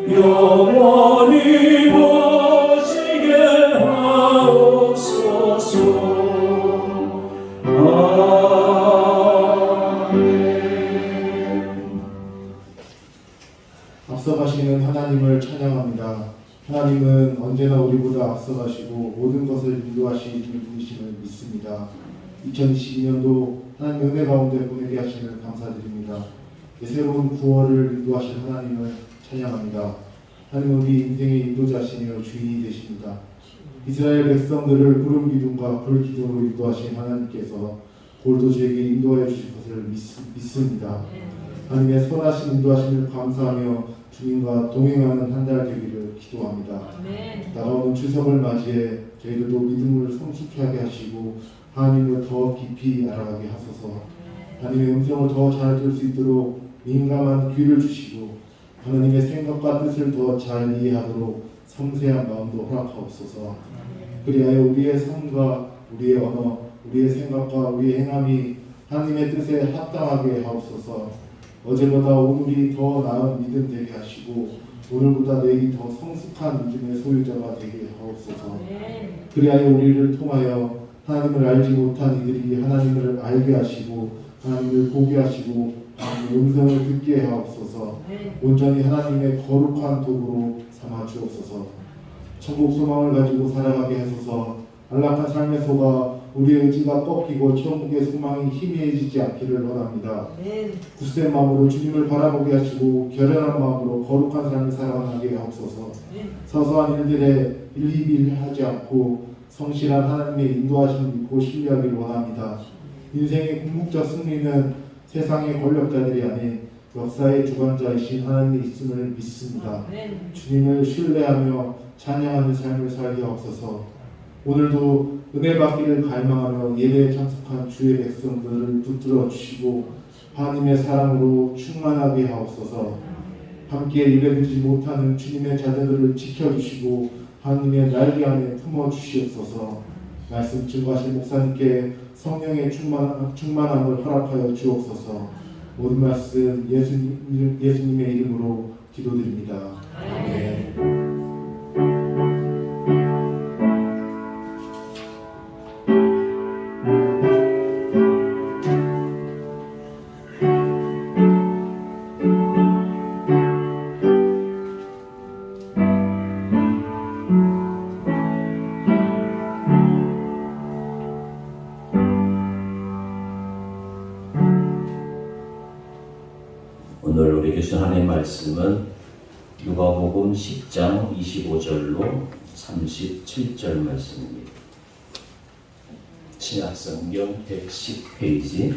영원히 모시게 하옵소서. 앞서가시는 하나님을 찬양합니다. 하나님은 언제나 우리보다 앞서가시고 모든 것을 인도하시는 분이심을 믿습니다. 2022년도 하나님 은혜 가운데 보내게 하심을 감사드립니다. 새로운 9월을 인도하실 하나님을 찬양합니다. 하나님은 우리 인생의 인도자시며 주인이 되십니다. 이스라엘 백성들을 구름 기둥과 불 기둥으로 인도하신 하나님께서 오늘도 저에게 인도하여 주실 것을 믿습니다. 하나님의 선하신 인도하심을 감사하며 주님과 동행하는 한 달 되기를 기도합니다. 다가오는 추석을 맞이해 저희들도 믿음을 성숙하게 하시고 하나님을 더 깊이 알아가게 하소서. 하나님의 음성을 더 잘 들을 수 있도록 민감한 귀를 주시고 하나님의 생각과 뜻을 더 잘 이해하도록 섬세한 마음도 허락하옵소서. 그리하여 우리의 삶과 우리의 언어, 우리의 생각과 우리의 행함이 하나님의 뜻에 합당하게 하옵소서. 어제보다 오늘이 더 나은 믿음 되게 하시고 오늘보다 내일이 더 성숙한 믿음의 소유자가 되게 하옵소서. 그리하여 우리를 통하여 하나님을 알지 못한 이들이 하나님을 알게 하시고 하나님을 보게 하시고 하나님의 음성을 듣게 하옵소서. 온전히 하나님의 거룩한 도구로 삼아 주옵소서. 천국 소망을 가지고 살아가게 하소서. 안락한 삶의 속아 우리의 의지가 꺾이고 천국의 소망이 희미해지지 않기를 원합니다. 굳센 마음으로 주님을 바라보게 하시고 결연한 마음으로 거룩한 삶을 살아가게 하옵소서. 사소한 일들에 일희일비하지 않고 성실한 하나님의 인도하심을 믿고 신뢰하기를 원합니다. 인생의 궁극적 승리는 세상의 권력자들이 아닌 역사의 주관자이신 하나님이 있음을 믿습니다. 주님을 신뢰하며 찬양하는 삶을 살게 하옵소서. 오늘도 은혜 받기를 갈망하며 예배에 참석한 주의 백성들을 붙들어 주시고 하나님의 사랑으로 충만하게 하옵소서. 함께 예배드리지 못하는 주님의 자녀들을 지켜주시고 하나님의 날개 안에 품어 주시옵소서. 말씀 증거하신 목사님께 성령의 충만함을 허락하여 주옵소서. 모든 말씀 예수님의 이름으로 기도드립니다. 아멘. 오늘 우리에게 주신 하나님의 말씀은 누가복음 10장 25절로 37절 말씀입니다. 신약성경 110페이지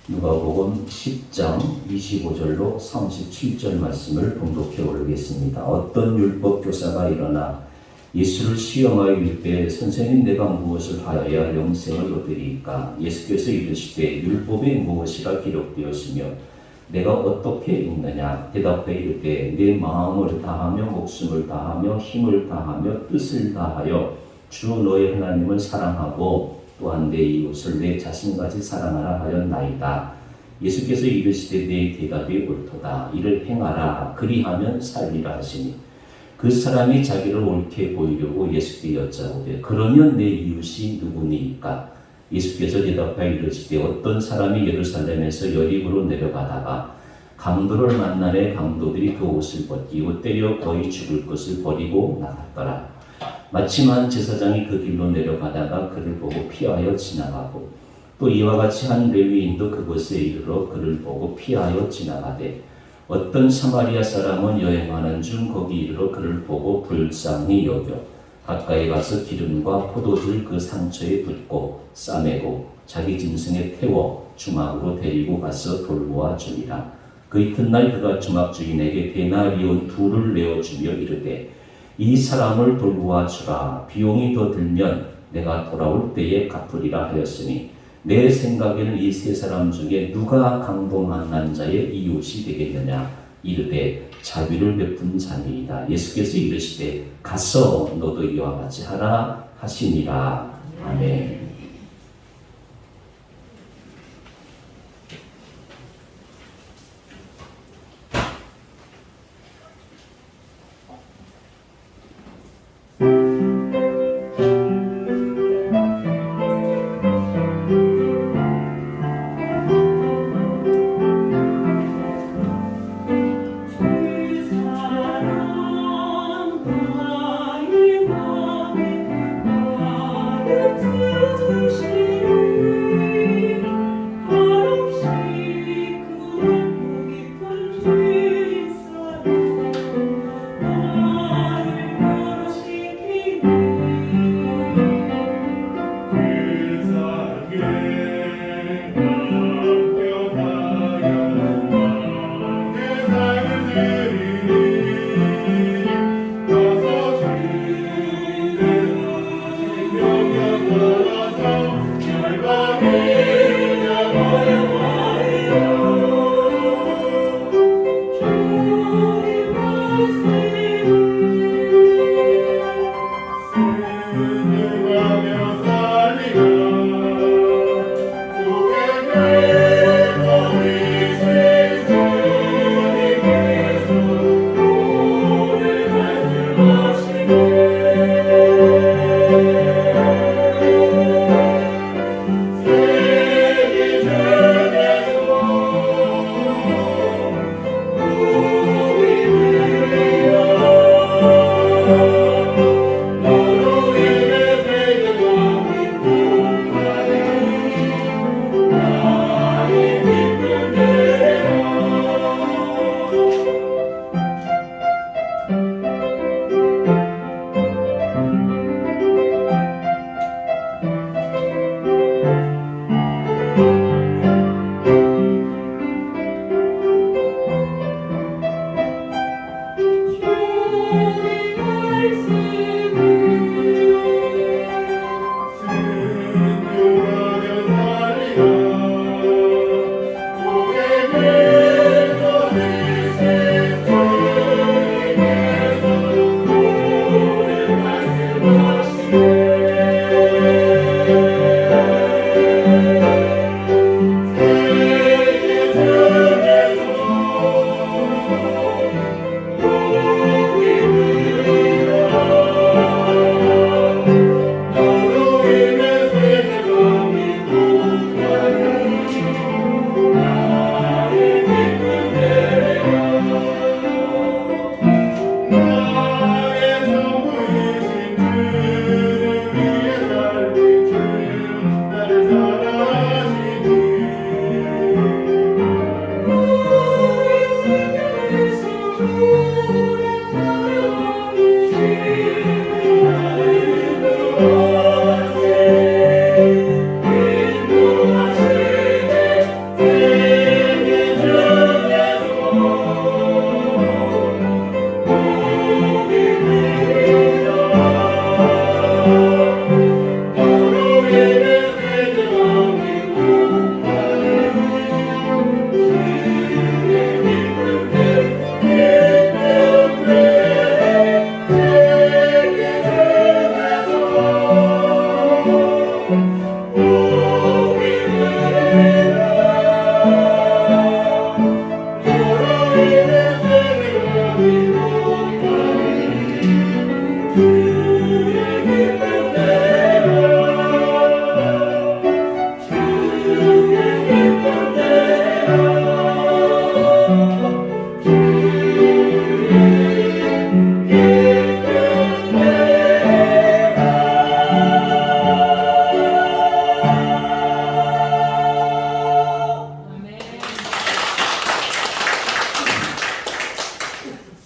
누가복음 10장 25절로 37절 말씀을 봉독해 오르겠습니다. 어떤 율법교사가 일어나 예수를 시험하여 이르되 선생님 내가 무엇을 하여야 영생을 얻으리이까? 예수께서 이르시되 율법에 무엇이라 기록되었으며 내가 어떻게 읽느냐? 대답하여 이르되 내 마음을 다하며 목숨을 다하며 힘을 다하며 뜻을 다하여 주 너의 하나님을 사랑하고 또한 내 이웃을 내 자신같이 사랑하라 하였나이다. 예수께서 이르시되 내 대답이 옳도다. 이를 행하라. 그리하면 살리라 하시니 그 사람이 자기를 옳게 보이려고 예수께 여짜오되 그러면 내 이웃이 누구니이까? 예수께서 대답하여 이르시되 어떤 사람이 예루살렘에서 여리고로 내려가다가 강도를 만나매 강도들이 그 옷을 벗기고 때려 거의 죽을 것을 버리고 나갔더라. 마침 한 제사장이 그 길로 내려가다가 그를 보고 피하여 지나가고 또 이와 같이 한 레위인도 그곳에 이르러 그를 보고 피하여 지나가되 어떤 사마리아 사람은 여행하는 중 거기 이르러 그를 보고 불쌍히 여겨 가까이 가서 기름과 포도주를 그 상처에 붓고 싸매고 자기 짐승에 태워 주막으로 데리고 가서 돌보아 주니라. 그 이튿날 그가 주막 주인에게 데나리온 2를 내어주며 이르되 이 사람을 돌보아 주라. 비용이 더 들면 내가 돌아올 때에 갚으리라 하였으니 내 생각에는 이 세 사람 중에 누가 강도 만난 자의 이웃이 되겠느냐? 이르되 자비를 베푼 자니이다. 예수께서 이르시되 가서 너도 이와 같이 하라 하시니라. 아멘.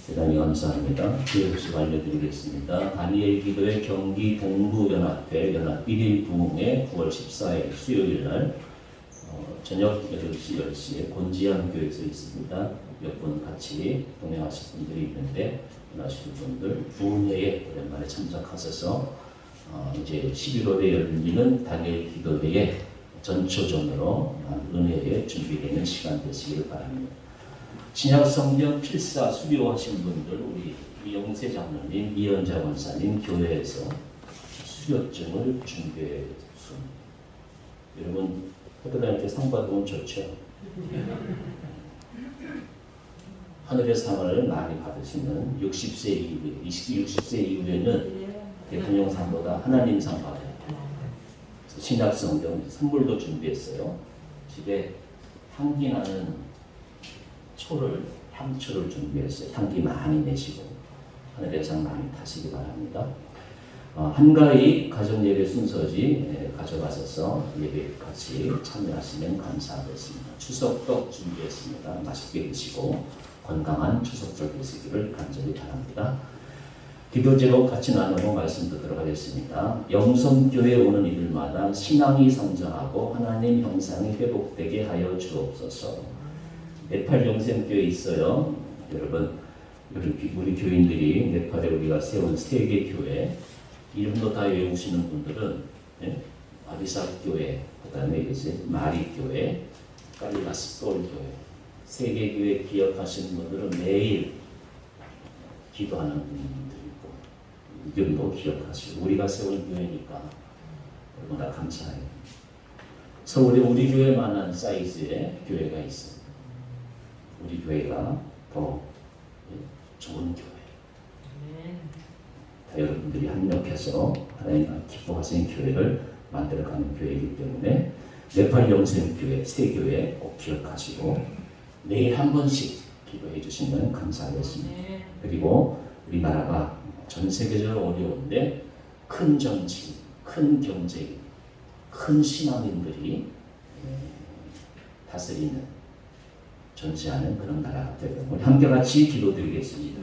대단히 감사합니다. 교회 소식 알려드리겠습니다. 다니엘 기도회 경기 동부연합회 연합 1일 부흥회 9월 14일 수요일 날 저녁 8시 10시에 곤지암 교회에서 있습니다. 몇 분 같이 동행하실 분들이 있는데 원하시는 분들 부흥회에 오랜만에 참석하셔서 이제 11월에 열리는 다니엘 기도회에 전초전으로 은혜에 준비되는 시간 되시길 바랍니다. 신약 성경 필사 수료하신 분들 우리 이영세 장로님, 이현자 권사님 교회에서 수료증을 준비해 줬습니다. 여러분 허들한테 상 받으면 좋죠. 하늘의 상을 많이 받으시는 60세 이후에 60세 이후에는 대통령상보다 하나님상 받아요. 신약 성경 선물도 준비했어요. 집에 향기 나는 향초를 준비했어요. 향기 많이 내시고 하늘의 상 많이 타시기 바랍니다. 한가위 가정예배 순서지 가져가셔서 예배 같이 참여하시면 감사하겠습니다. 추석떡 준비했습니다. 맛있게 드시고 건강한 추석절 되시기를 간절히 바랍니다. 기도 제목 같이 나누고 말씀 듣도록 하겠습니다. 영성교회 오는 이들마다 신앙이 성장하고 하나님 형상이 회복되게 하여 주옵소서. 네팔 영생교회 있어요. 여러분 우리 교인들이 네팔에 우리가 세운 세계 교회 이름도 다 외우시는 분들은 아비삭 교회, 그다음에 이제 마리 교회, 까리라스 똘 교회, 세계 교회 기억하시는 분들은 매일 기도하는 분들이고 이름도 기억하시고 우리가 세운 교회니까 얼마나 감사해요. 서울에 우리 교회만한 사이즈의 교회가 있어요. 우리 교회가 더 좋은 교회. 다 여러분들이 합력해서 하나님 기뻐하시는 교회를 만들어가는 교회이기 때문에 네팔 영생교회, 새 교회 꼭 기억하시고 매일 한 번씩 기도해 주시면 감사하겠습니다. 그리고 우리나라가 전 세계적으로 어려운데 큰 정치, 큰 경제, 큰 신앙인들이 다스리는 존재하는 그런 나라가 되고 우리 함께 같이 기도드리겠습니다.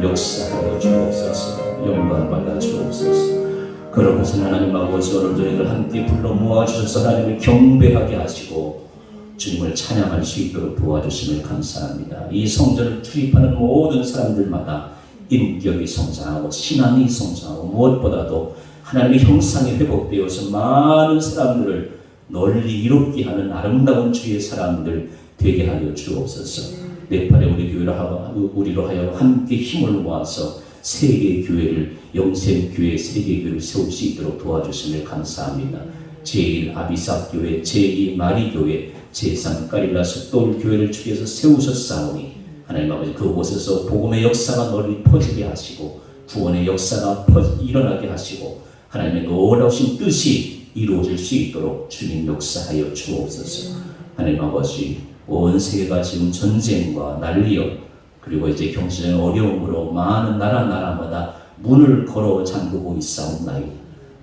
역사하여 주옵소서. 영광 받아 주옵소서. 그러고서 하나님 아버지 오늘 저희들 함께 불러 모아주셔서 하나님을 경배하게 하시고 주님을 찬양할 수 있도록 도와주시면 감사합니다. 이 성전을 출입하는 모든 사람들마다 인격이 성장하고 신앙이 성장하고 무엇보다도 하나님의 형상이 회복되어서 많은 사람들을 널리 이롭게 하는 아름다운 주의 사람들 되게 하여 주옵소서. 네팔에 우리로 하여 함께 힘을 모아서 세계 교회를 영생교회 세계 교회를 세울 수 있도록 도와주시면 감사합니다. 제1 아비삭 교회, 제2 마리 교회, 제3 까릴라스 똘 교회를 주께서 세우셨사오니 하나님 아버지 그곳에서 복음의 역사가 널리 퍼지게 하시고 구원의 역사가 일어나게 하시고 하나님의 놀라우신 뜻이 이루어질 수 있도록 주님 역사하여 주옵소서. 하나님 아버지 온 세계가 지금 전쟁과 난리요 그리고 이제 경제적인 어려움으로 많은 나라마다 문을 걸어 잠그고 있사옵나이다.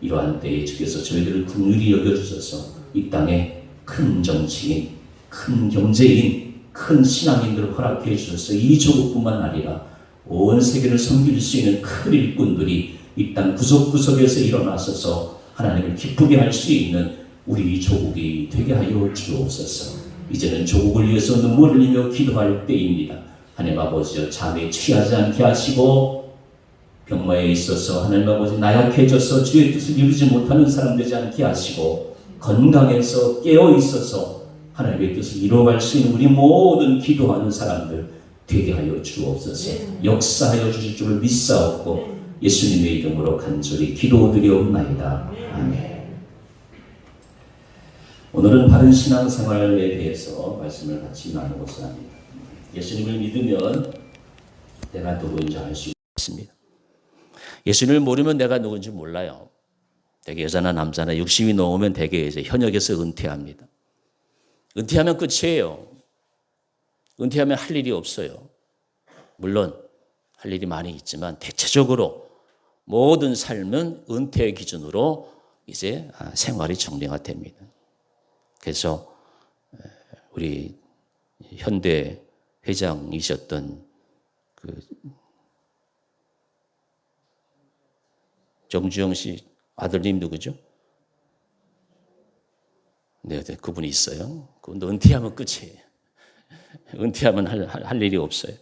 이러한 때에 주께서 저희들을 긍휼히 여겨주셔서 이 땅에 큰 정치인, 큰 경제인, 큰 신앙인들을 허락해 주셔서 이 조국뿐만 아니라 온 세계를 섬길 수 있는 큰 일꾼들이 이 땅 구석구석에서 일어나서서 하나님을 기쁘게 할 수 있는 우리 조국이 되게 하여 주옵소서. 이제는 조국을 위해서 눈물을 흘리며 기도할 때입니다. 하나님 아버지여, 잠에 취하지 않게 하시고 병마에 있어서 하나님 아버지 나약해져서 주의 뜻을 이루지 못하는 사람 되지 않게 하시고 건강해서 깨어 있어서 하나님의 뜻을 이루어갈 수 있는 우리 모든 기도하는 사람들 되게 하여 주옵소서. 역사하여 주실 줄을 믿사옵고 예수님의 이름으로 간절히 기도드리옵나이다. 아멘. 오늘은 바른 신앙생활에 대해서 말씀을 같이 나누고자 합니다. 예수님을 믿으면 내가 누구인지 알 수 있습니다. 예수님을 모르면 내가 누군지 몰라요. 되게 여자나 남자나 60이 넘으면 되게 이제 현역에서 은퇴합니다. 은퇴하면 끝이에요. 은퇴하면 할 일이 없어요. 물론 할 일이 많이 있지만 대체적으로 모든 삶은 은퇴 기준으로 이제 생활이 정리가 됩니다. 그래서 우리 현대 회장이셨던 그 정주영 씨 아들님 누구죠? 네, 그분이 있어요. 그분도 은퇴하면 끝이에요. 은퇴하면 할 일이 없어요.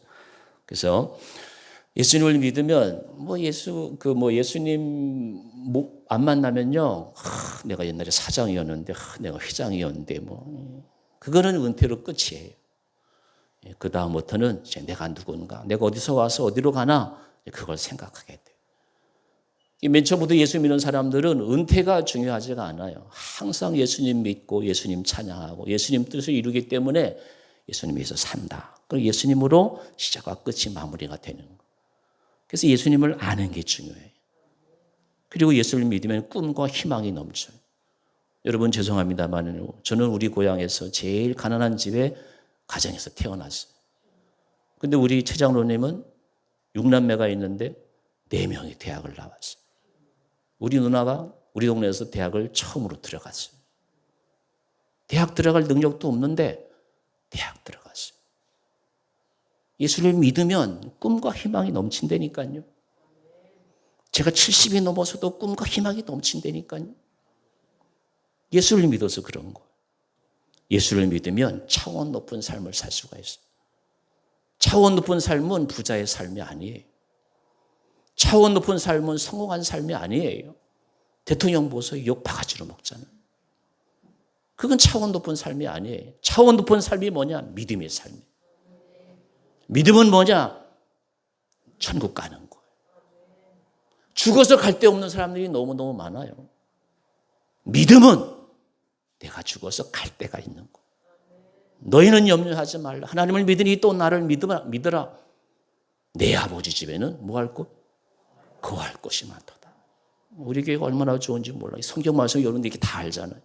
그래서 예수님을 믿으면 예수님 안 만나면요, 내가 옛날에 사장이었는데, 내가 회장이었는데 그거는 은퇴로 끝이에요. 그 다음부터는 내가 누군가, 내가 어디서 와서 어디로 가나 그걸 생각하게 돼요. 맨 처음부터 예수 믿는 사람들은 은퇴가 중요하지가 않아요. 항상 예수님 믿고 예수님 찬양하고 예수님 뜻을 이루기 때문에 예수님 위해서 산다. 그리고 예수님으로 시작과 끝이 마무리가 되는 거예요. 그래서 예수님을 아는 게 중요해요. 그리고 예수를 믿으면 꿈과 희망이 넘쳐요. 여러분 죄송합니다만 저는 우리 고향에서 제일 가난한 집에 가정에서 태어났어요. 근데 우리 최장로님은 6남매가 있는데 4명이 대학을 나왔어요. 우리 누나가 우리 동네에서 대학을 처음으로 들어갔어요. 대학 들어갈 능력도 없는데 대학 들어갔어요. 예수를 믿으면 꿈과 희망이 넘친다니까요. 제가 70이 넘어서도 꿈과 희망이 넘친다니까요. 예수를 믿어서 그런 거예요. 예수를 믿으면 차원 높은 삶을 살 수가 있어요. 차원 높은 삶은 부자의 삶이 아니에요. 차원 높은 삶은 성공한 삶이 아니에요. 대통령 보서 욕 바가지로 먹잖아요. 그건 차원 높은 삶이 아니에요. 차원 높은 삶이 뭐냐? 믿음의 삶이에요. 믿음은 뭐냐? 천국 가는 거예요. 죽어서 갈 데 없는 사람들이 너무너무 많아요. 믿음은 내가 죽어서 갈 데가 있는 거예요. 너희는 염려하지 말라. 하나님을 믿으니 또 나를 믿으라. 내 아버지 집에는 뭐 할 곳? 거할 곳이 많도다. 우리 교회가 얼마나 좋은지 몰라요. 성경 말씀 여러분들 이렇게 다 알잖아요.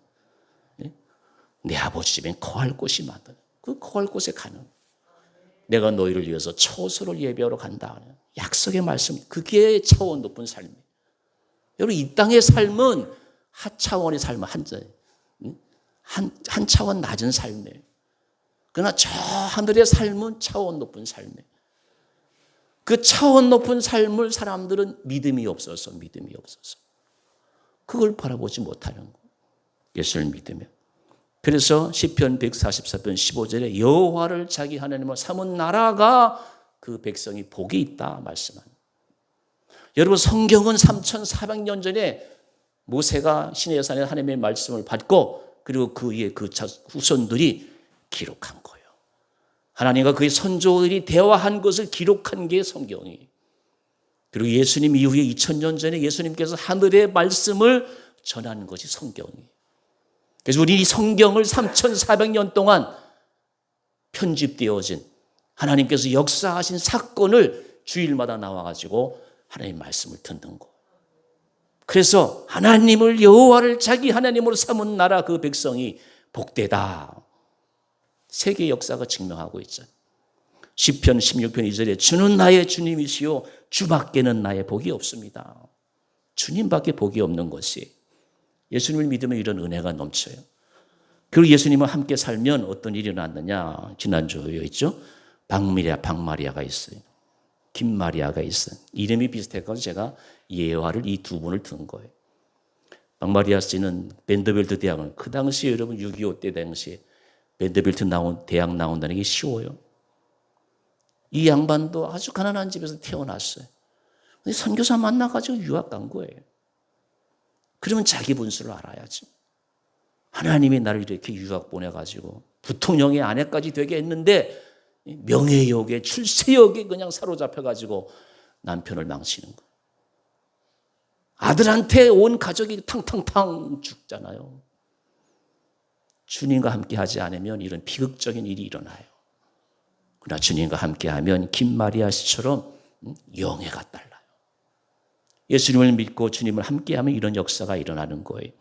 내 아버지 집엔 거할 곳이 많다. 그 거할 곳에 가는 거예요. 내가 너희를 위해서 처소를 예배하러 간다. 약속의 말씀. 그게 차원 높은 삶이에요. 여러분 이 땅의 삶은 하차원의 삶은 한 차원 낮은 삶이에요. 그러나 저 하늘의 삶은 차원 높은 삶이에요. 그 차원 높은 삶을 사람들은 믿음이 없어서 그걸 바라보지 못하는 거예요. 예수를 믿으면. 그래서 시편 144편 15절에 여호와를 자기 하나님으로 삼은 나라가 그 백성이 복이 있다 말씀합니다. 여러분 성경은 3,400년 전에 모세가 시내산에 하나님의 말씀을 받고 그리고 그 위에 그 후손들이 기록한 거예요. 하나님과 그의 선조들이 대화한 것을 기록한 게 성경이에요. 그리고 예수님 이후에 2000년 전에 예수님께서 하늘의 말씀을 전하는 것이 성경이에요. 그래서 우리 이 성경을 3,400년 동안 편집되어진 하나님께서 역사하신 사건을 주일마다 나와가지고 하나님의 말씀을 듣는 거예요. 그래서 하나님을 여호와를 자기 하나님으로 삼은 나라 그 백성이 복되다. 세계 역사가 증명하고 있잖아요. 시편 16편 2절에 주는 나의 주님이시요 주밖에는 나의 복이 없습니다. 주님밖에 복이 없는 것이 예수님을 믿으면 이런 은혜가 넘쳐요. 그리고 예수님과 함께 살면 어떤 일이 일어났느냐. 지난주에 있죠. 박마리아가 있어요. 김마리아가 있어요. 이름이 비슷해서 제가 예화를 이 두 분을 든 거예요. 박마리아 씨는 벤더빌트 대학을 그 당시에 여러분 6.25 때 당시에 벤더빌트 대학 나온다는 게 쉬워요. 이 양반도 아주 가난한 집에서 태어났어요. 근데 선교사 만나가지고 유학 간 거예요. 그러면 자기 분수를 알아야지. 하나님이 나를 이렇게 유학 보내가지고 부통령의 아내까지 되게 했는데 명예욕에 출세욕에 그냥 사로잡혀가지고 남편을 망치는 거예요. 아들한테 온 가족이 탕탕탕 죽잖아요. 주님과 함께 하지 않으면 이런 비극적인 일이 일어나요. 그러나 주님과 함께하면 김마리아 씨처럼 영예가 달라요. 예수님을 믿고 주님을 함께하면 이런 역사가 일어나는 거예요.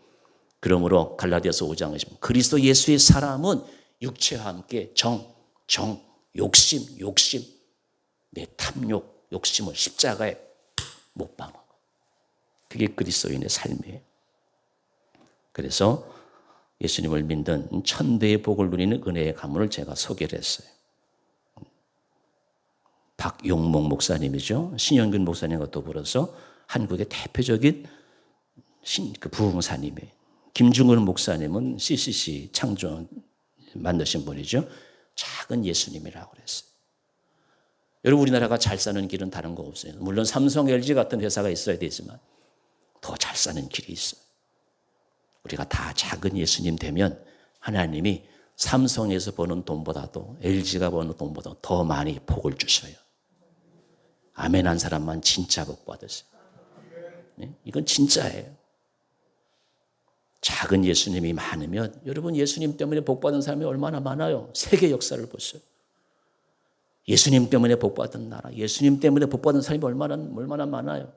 그러므로 갈라디아서 5장에 보면 그리스도 예수의 사람은 육체와 함께 욕심, 내 탐욕, 욕심을 십자가에 못 박는 거예요. 그게 그리스도인의 삶이에요. 그래서 예수님을 믿는 천대의 복을 누리는 은혜의 가문을 제가 소개를 했어요. 박용목 목사님이죠. 신영균 목사님과 더불어서 한국의 대표적인 부흥사님이에요. 김중근 목사님은 CCC 창조 만드신 분이죠. 작은 예수님이라고 그랬어요. 여러분 우리나라가 잘 사는 길은 다른 거 없어요. 물론 삼성, LG 같은 회사가 있어야 되지만 더 잘 사는 길이 있어요. 우리가 다 작은 예수님 되면 하나님이 삼성에서 버는 돈보다도 LG가 버는 돈보다 더 많이 복을 주셔요. 아멘 한 사람만 진짜 복 받으세요. 네? 이건 진짜예요. 작은 예수님이 많으면 여러분 예수님 때문에 복 받은 사람이 얼마나 많아요. 세계 역사를 보세요. 예수님 때문에 복 받은 나라, 예수님 때문에 복 받은 사람이 얼마나 많아요.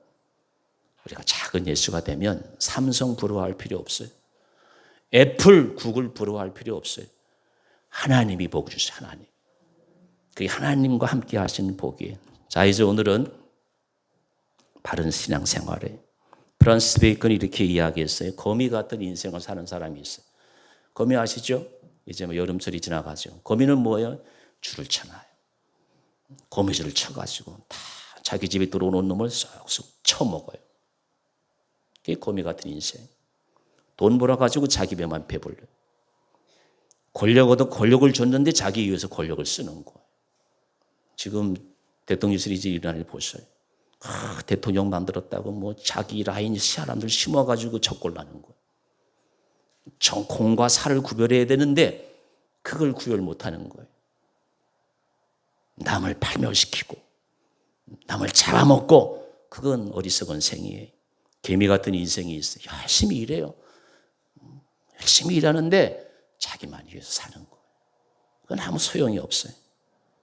우리가 작은 예수가 되면 삼성 부러워할 필요 없어요. 애플, 구글 부러워할 필요 없어요. 하나님이 복 주세요. 하나님. 그게 하나님과 함께 하시는 복이에요. 자, 이제 오늘은 바른 신앙생활에 프란시스 베이컨이 이렇게 이야기했어요. 거미 같은 인생을 사는 사람이 있어요. 거미 아시죠? 이제 뭐 여름철이 지나가죠. 거미는 뭐예요? 줄을 쳐놔요. 거미줄을 쳐가지고 다 자기 집에 들어오는 놈을 쏙쏙 쳐먹어요. 그게 거미 같은 인생. 돈 벌어가지고 자기 배만 배불려요. 권력어도 권력을 줬는데 자기 위해서 권력을 쓰는 거예요. 지금 대통령실이 이제 일어나는 일 보셔요. 대통령 만들었다고 뭐 자기 라인 사람들 심어가지고 적골나는 거예요. 공과 사를 구별해야 되는데 그걸 구별 못하는 거예요. 남을 팔멸시키고 남을 잡아먹고 그건 어리석은 생이에요. 개미 같은 인생이 있어요. 열심히 일해요. 열심히 일하는데 자기만 위해서 사는 거예요. 그건 아무 소용이 없어요.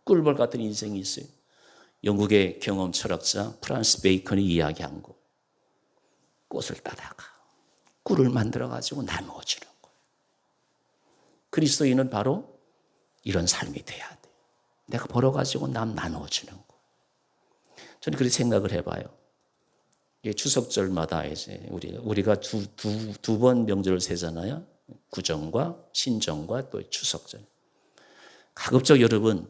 꿀벌 같은 인생이 있어요. 영국의 경험 철학자 프란시스 베이컨이 이야기한 거. 꽃을 따다가 꿀을 만들어가지고 나누어주는 거예요. 그리스도인은 바로 이런 삶이 돼야 돼. 내가 벌어가지고 남 나누어주는 거예요. 저는 그렇게 생각을 해봐요. 추석절마다 이제 우리가 두 번 명절을 세잖아요. 구정과 신정과 또 추석절. 가급적 여러분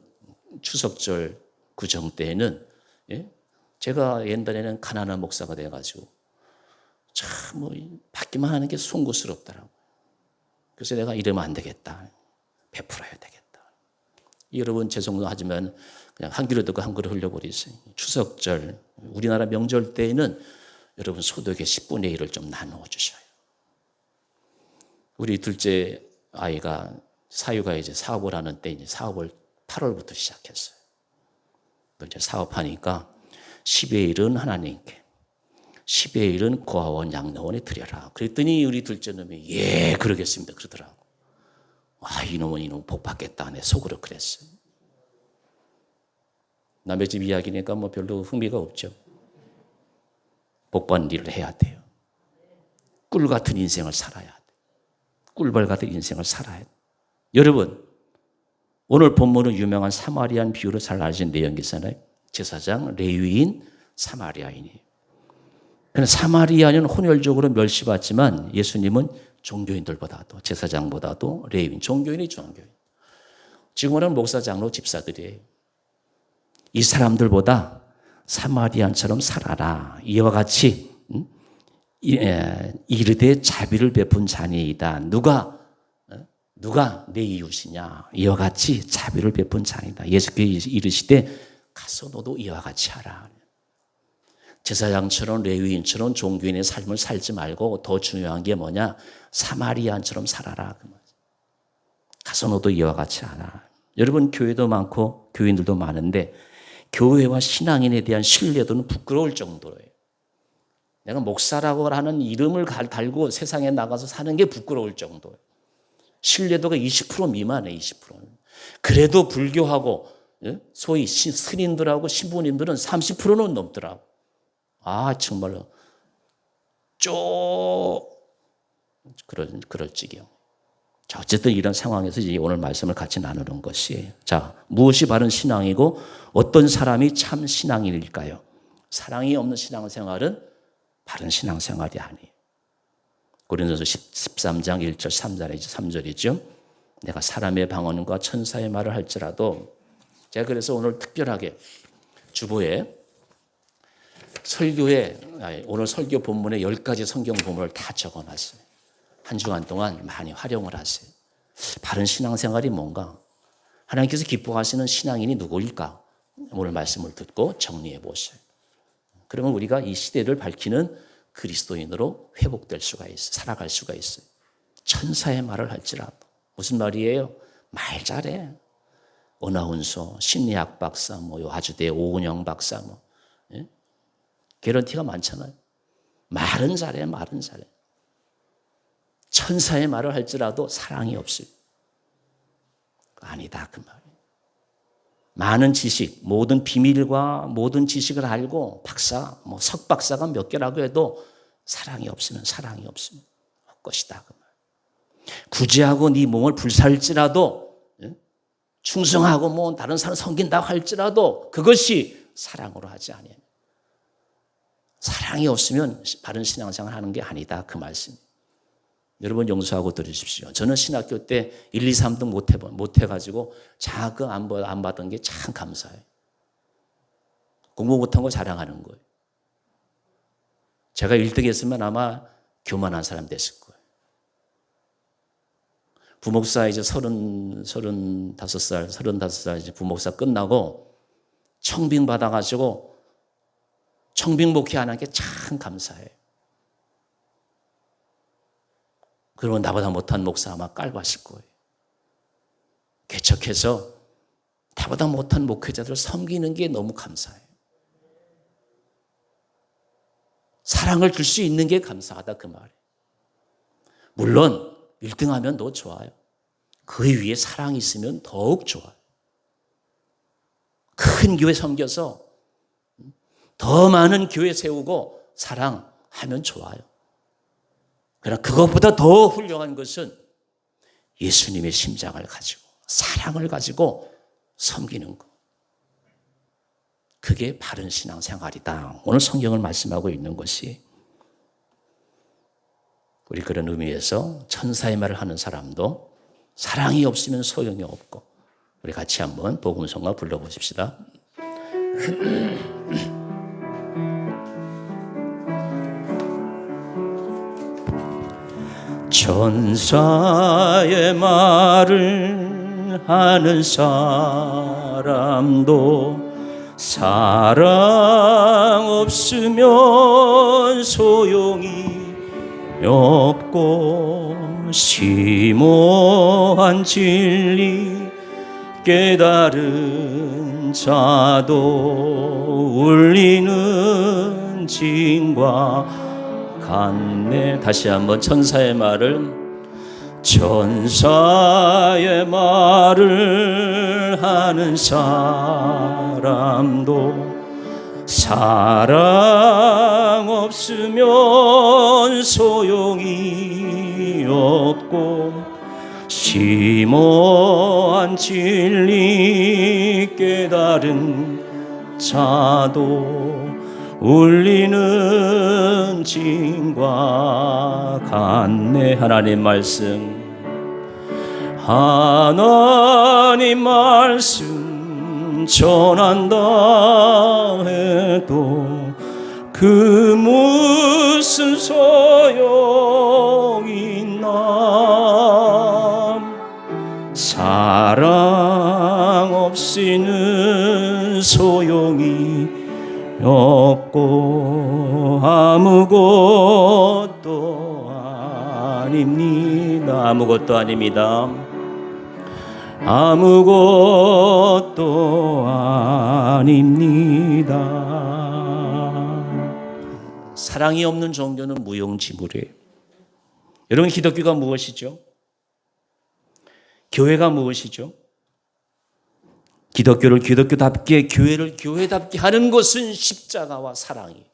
추석절 구정 때에는 제가 옛날에는 가난한 목사가 돼가지고 참 뭐 받기만 하는 게 송구스럽더라고요. 그래서 내가 이러면 안 되겠다. 베풀어야 되겠다. 여러분 죄송하지만 그냥 한 그릇 듣고 한 그릇 흘려버리세요. 추석절 우리나라 명절 때에는 여러분 소득의 10분의 1을 좀 나누어 주셔요. 우리 둘째 아이가 사유가 이제 사업을 하는 때 이제 사업을 8월부터 시작했어요. 이제 사업하니까 10의 1은 하나님께, 10의 1은 고아원 양로원에 드려라. 그랬더니 우리 둘째 놈이 예 그러겠습니다 그러더라고. 아 이놈은 복 받겠다 하네 속으로 그랬어요. 남의 집 이야기니까 뭐 별로 흥미가 없죠. 복 받는 일을 해야 돼요. 꿀 같은 인생을 살아야 돼. 꿀벌 같은 인생을 살아야 돼. 여러분 오늘 본문은 유명한 사마리안 비유를 잘 아시는 내용이잖아요. 제사장, 레위인, 사마리아인이에요. 사마리아인은 혼혈적으로 멸시받지만 예수님은 종교인들보다도 제사장보다도 레위인, 종교인이 종교인. 지금 말하는 목사, 장로, 집사들이에요. 이 사람들보다 사마리안처럼 살아라. 이와 같이 이르되 자비를 베푼 자니이다. 누가 내 이웃이냐? 이와 같이 자비를 베푼 자니다. 예수께서 이르시되 가서 너도 이와 같이 하라. 제사장처럼 레위인처럼 종교인의 삶을 살지 말고 더 중요한 게 뭐냐? 사마리안처럼 살아라. 가서 너도 이와 같이 하라. 여러분, 교회도 많고 교인들도 많은데 교회와 신앙인에 대한 신뢰도는 부끄러울 정도예요. 내가 목사라고 하는 이름을 달고 세상에 나가서 사는 게 부끄러울 정도예요. 신뢰도가 20% 미만에 20%는. 그래도 불교하고 소위 스님들하고 신부님들은 30%는 넘더라고. 아, 정말로 그럴 지경. 자, 어쨌든 이런 상황에서 이제 오늘 말씀을 같이 나누는 것이에요. 자, 무엇이 바른 신앙이고 어떤 사람이 참 신앙인일까요? 사랑이 없는 신앙생활은 바른 신앙생활이 아니에요. 고린도서 13장 1절 3절이죠. 내가 사람의 방언과 천사의 말을 할지라도, 제가 그래서 오늘 특별하게 주보에 오늘 설교 본문에 10가지 성경 본문을 다 적어놨어요. 한 주간 동안 많이 활용을 하세요. 바른 신앙생활이 뭔가? 하나님께서 기뻐하시는 신앙인이 누구일까? 오늘 말씀을 듣고 정리해 보세요. 그러면 우리가 이 시대를 밝히는 그리스도인으로 회복될 수가 있어요. 살아갈 수가 있어요. 천사의 말을 할지라도. 무슨 말이에요? 말 잘해. 어나운서, 심리학 박사, 화주대 오은영 박사, 개런티가 많잖아요. 말은 잘해. 천사의 말을 할지라도 사랑이 없어요. 아니다, 그 말이에요. 많은 지식, 모든 비밀과 모든 지식을 알고 석박사가 몇 개라고 해도 사랑이 없으면 헛것이다, 그 말. 구제하고 네 몸을 불살지라도, 충성하고 다른 사람 섬긴다고 할지라도 그것이 사랑으로 하지 아니에요. 사랑이 없으면 바른 신앙생활 하는 게 아니다, 그 말씀. 여러분 용서하고 들으십시오. 저는 신학교 때 1, 2, 3등 못 해가지고 장학금 안 받은 게 참 감사해요. 공부 못한 거 자랑하는 거예요. 제가 1등 했으면 아마 교만한 사람 됐을 거예요. 부목사 이제 35살 이제 부목사 끝나고 청빙 받아가지고 청빙 목회하는 게 참 감사해요. 그러면 나보다 못한 목사 아마 깔봤을 거예요. 개척해서 나보다 못한 목회자들을 섬기는 게 너무 감사해요. 사랑을 줄 수 있는 게 감사하다, 그 말이에요. 물론 1등하면 더 좋아요. 그 위에 사랑이 있으면 더욱 좋아요. 큰 교회 섬겨서 더 많은 교회 세우고 사랑하면 좋아요. 그러나 그것보다 더 훌륭한 것은 예수님의 심장을 가지고 사랑을 가지고 섬기는 것. 그게 바른 신앙생활이다. 오늘 성경을 말씀하고 있는 것이. 우리 그런 의미에서 천사의 말을 하는 사람도 사랑이 없으면 소용이 없고, 우리 같이 한번 복음성가 불러보십시다. 천사의 말을 하는 사람도 사랑 없으면 소용이 없고, 심오한 진리 깨달은 자도 울리는 징과 같네. 다시 한번 천사의 말을 하는 사람도 사랑 없으면 소용이 없고, 심오한 진리 깨달은 자도 울리는 징과 같네. 하나님 말씀 전한다 해도 그 무슨 소용이 있나. 사랑 없이는 소용이 없고 아무것도 아닙니다. 아무것도 아닙니다. 아무것도 아닙니다. 사랑이 없는 종교는 무용지물이에요. 여러분, 기독교가 무엇이죠? 교회가 무엇이죠? 기독교를 기독교답게, 교회를 교회답게 하는 것은 십자가와 사랑이에요.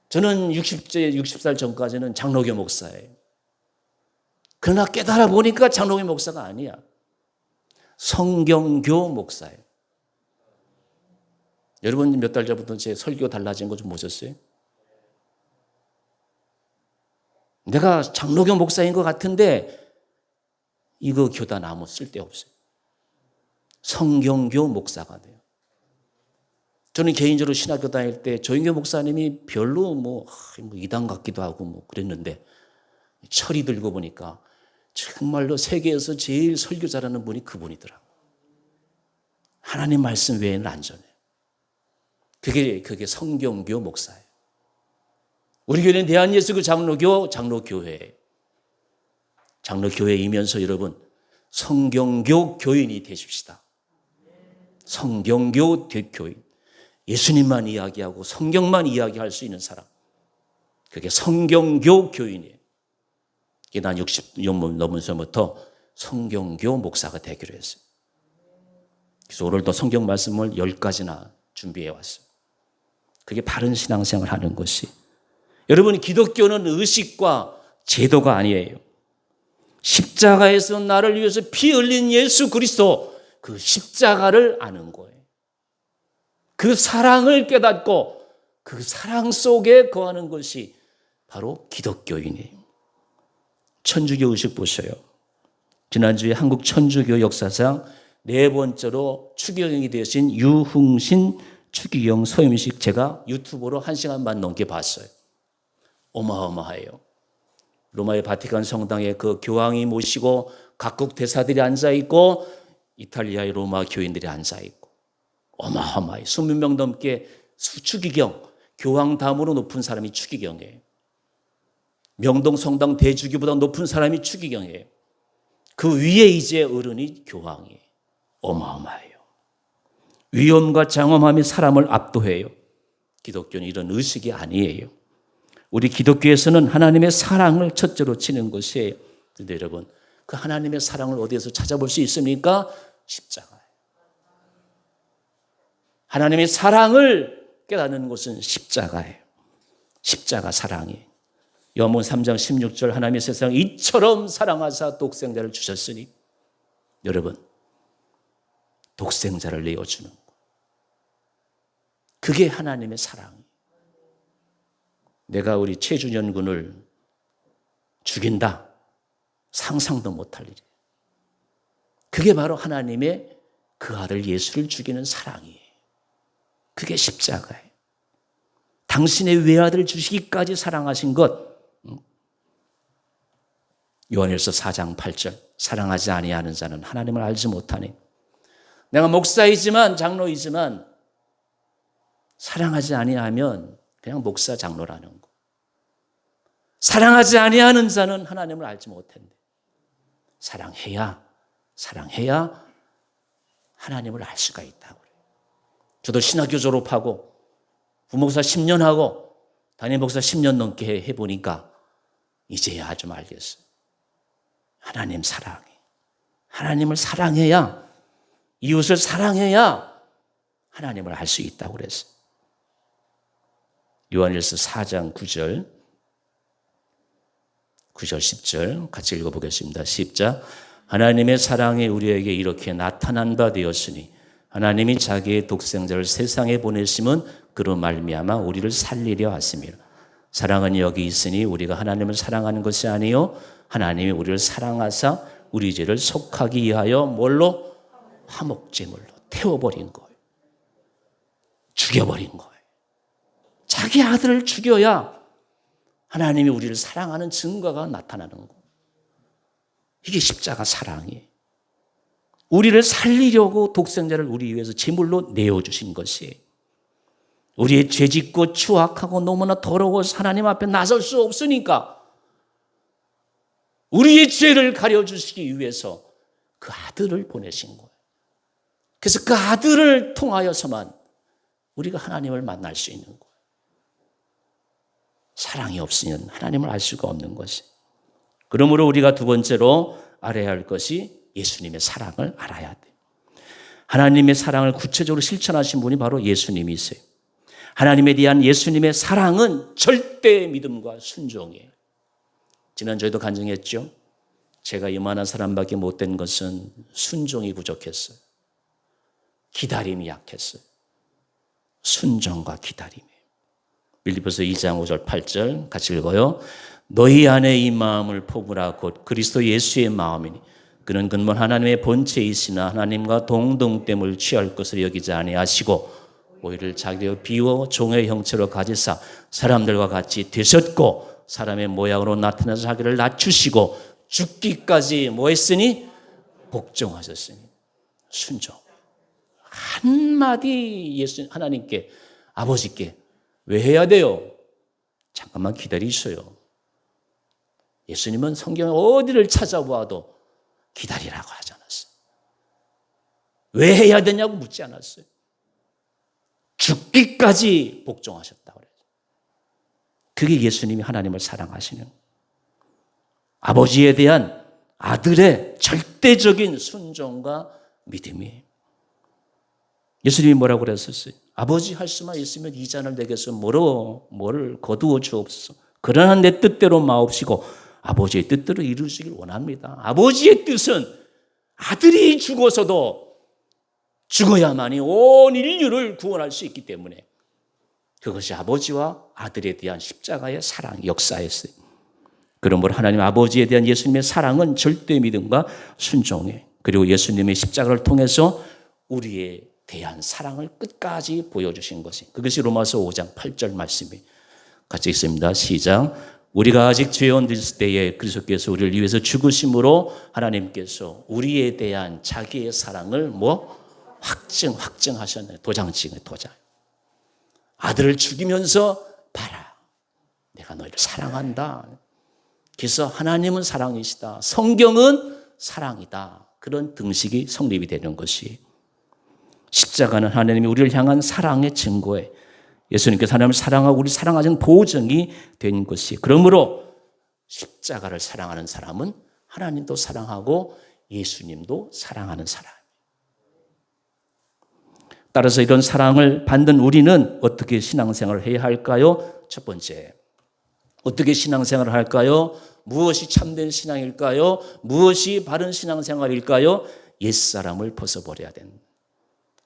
저는 60살 전까지는 장로교 목사예요. 그러나 깨달아 보니까 장로교 목사가 아니야. 성경교 목사예요. 여러분, 몇 달 전부터 제 설교 달라진 거 좀 보셨어요? 내가 장로교 목사인 것 같은데 이거 교단 아무 쓸데없어요. 성경교 목사가 돼요. 저는 개인적으로 신학교 다닐 때 조인교 목사님이 별로 뭐 이단 같기도 하고 뭐 그랬는데 철이 들고 보니까 정말로 세계에서 제일 설교 잘하는 분이 그분이더라고요. 하나님 말씀 외에는 안전해요. 그게 성경교 목사예요. 우리 교회는 대한예수교 장로교회예요. 장로교회이면서 여러분 성경교 교인이 되십시다. 성경교 교인. 예수님만 이야기하고 성경만 이야기할 수 있는 사람. 그게 성경교 교인이에요. 난 60년 넘으면서부터 성경교 목사가 되기로 했어요. 그래서 오늘도 성경 말씀을 10가지나 준비해 왔어요. 그게 바른 신앙생활 하는 것이. 여러분, 기독교는 의식과 제도가 아니에요. 십자가에서 나를 위해서 피 흘린 예수 그리스도, 그 십자가를 아는 거예요. 그 사랑을 깨닫고 그 사랑 속에 거하는 것이 바로 기독교인이에요. 천주교 의식 보셔요. 지난주에 한국 천주교 역사상 4번째로 추기경이 되신 유흥신 추기경 소임식 제가 유튜브로 1시간 반 넘게 봤어요. 어마어마해요. 로마의 바티칸 성당에 그 교황이 모시고 각국 대사들이 앉아있고 이탈리아의 로마 교인들이 앉아있고 어마어마해요. 20명 넘게 추기경, 교황 다음으로 높은 사람이 추기경이에요. 명동 성당 대주교보다 높은 사람이 추기경이에요. 그 위에 이제 어른이 교황이에요. 어마어마해요. 위엄과 장엄함이 사람을 압도해요. 기독교는 이런 의식이 아니에요. 우리 기독교에서는 하나님의 사랑을 첫째로 치는 것이에요. 그런데 여러분, 그 하나님의 사랑을 어디에서 찾아볼 수 있습니까? 십자가예요. 하나님의 사랑을 깨닫는 것은 십자가예요. 십자가 사랑이에요. 요한복음 3장 16절 하나님의 세상을 이처럼 사랑하사 독생자를 주셨으니, 여러분, 독생자를 내어주는 것. 그게 하나님의 사랑이에요. 내가 우리 최준현 군을 죽인다. 상상도 못할 일이에요. 그게 바로 하나님의 그 아들 예수를 죽이는 사랑이에요. 그게 십자가예요. 당신의 외아들을 주시기까지 사랑하신 것. 요한일서 4장 8절 사랑하지 아니하는 자는 하나님을 알지 못하니. 내가 목사이지만 장로이지만 사랑하지 아니하면 그냥 목사 장로라는 거. 사랑하지 아니하는 자는 하나님을 알지 못한대. 사랑해야 하나님을 알 수가 있다고 그래요. 저도 신학교 졸업하고 부목사 10년 하고 담임목사 10년 넘게 해보니까 이제야 좀 알겠어요. 하나님 사랑해. 하나님을 사랑해야, 이웃을 사랑해야 하나님을 알 수 있다고 그랬어요. 요한일서 4장 9절 10절 같이 읽어보겠습니다. 시작. 하나님의 사랑이 우리에게 이렇게 나타난 바 되었으니 하나님이 자기의 독생자를 세상에 보내심은 그로 말미암아 우리를 살리려 하심이라. 사랑은 여기 있으니 우리가 하나님을 사랑하는 것이 아니요 하나님이 우리를 사랑하사 우리 죄를 속하기 위하여 뭘로? 화목제물로 태워버린 거예요. 죽여버린 거예요. 자기 아들을 죽여야 하나님이 우리를 사랑하는 증거가 나타나는 거예요. 이게 십자가 사랑이에요. 우리를 살리려고 독생자를 우리 위해서 제물로 내어주신 것이에요. 우리의 죄짓고 추악하고 너무나 더러워서 하나님 앞에 나설 수 없으니까 우리의 죄를 가려주시기 위해서 그 아들을 보내신 거예요. 그래서 그 아들을 통하여서만 우리가 하나님을 만날 수 있는 거예요. 사랑이 없으면 하나님을 알 수가 없는 것이. 그러므로 우리가 두 번째로 알아야 할 것이 예수님의 사랑을 알아야 돼요. 하나님의 사랑을 구체적으로 실천하신 분이 바로 예수님이세요. 하나님에 대한 예수님의 사랑은 절대 믿음과 순종이에요. 지난주에도 간증했죠. 제가 이만한 사람밖에 못된 것은 순종이 부족했어요. 기다림이 약했어요. 순종과 기다림이에요. 빌립보서 2장 5절 8절 같이 읽어요. 너희 안에 이 마음을 포부라 곧 그리스도 예수의 마음이니 그는 근본 하나님의 본체이시나 하나님과 동등됨을 취할 것을 여기지 아니하시고 오히려 자기를 비워 종의 형체로 가지사 사람들과 같이 되셨고 사람의 모양으로 나타나서 자기를 낮추시고 죽기까지 뭐 했으니? 복종하셨으니. 순종. 한마디 예수 하나님께 아버지께 왜 해야 돼요? 잠깐만 기다리셔요. 예수님은 성경에 어디를 찾아보아도 기다리라고 하지 않았어요. 왜 해야 되냐고 묻지 않았어요. 죽기까지 복종하셨다고 그래요. 그게 예수님이 하나님을 사랑하시는 아버지에 대한 아들의 절대적인 순종과 믿음이에요. 예수님이 뭐라고 그랬었어요? 아버지 할 수만 있으면 이 잔을 내게서 뭐를 거두어 주옵소서. 그러나 내 뜻대로 마옵시고 아버지의 뜻대로 이루시길 원합니다. 아버지의 뜻은 아들이 죽어서도 죽어야만이 온 인류를 구원할 수 있기 때문에 그것이 아버지와 아들에 대한 십자가의 사랑, 역사였어요. 그러므로 하나님 아버지에 대한 예수님의 사랑은 절대 믿음과 순종이에요. 그리고 예수님의 십자가를 통해서 우리에 대한 사랑을 끝까지 보여주신 것이 그것이 로마서 5장 8절 말씀이 같이 있습니다. 시작. 우리가 아직 죄인 있을 때에 그리스도께서 우리를 위해서 죽으심으로 하나님께서 우리에 대한 자기의 사랑을 확증하셨네. 도장 찍은 도장. 아들을 죽이면서 봐라. 내가 너희를 사랑한다. 그래서 하나님은 사랑이시다. 성경은 사랑이다. 그런 등식이 성립이 되는 것이 십자가는 하나님이 우리를 향한 사랑의 증거에 예수님께서 하나님을 사랑하고 우리 사랑하는 보증이 된 것이 그러므로 십자가를 사랑하는 사람은 하나님도 사랑하고 예수님도 사랑하는 사람. 따라서 이런 사랑을 받는 우리는 어떻게 신앙생활을 해야 할까요? 첫 번째, 어떻게 신앙생활을 할까요? 무엇이 참된 신앙일까요? 무엇이 바른 신앙생활일까요? 옛사람을 벗어버려야 된다.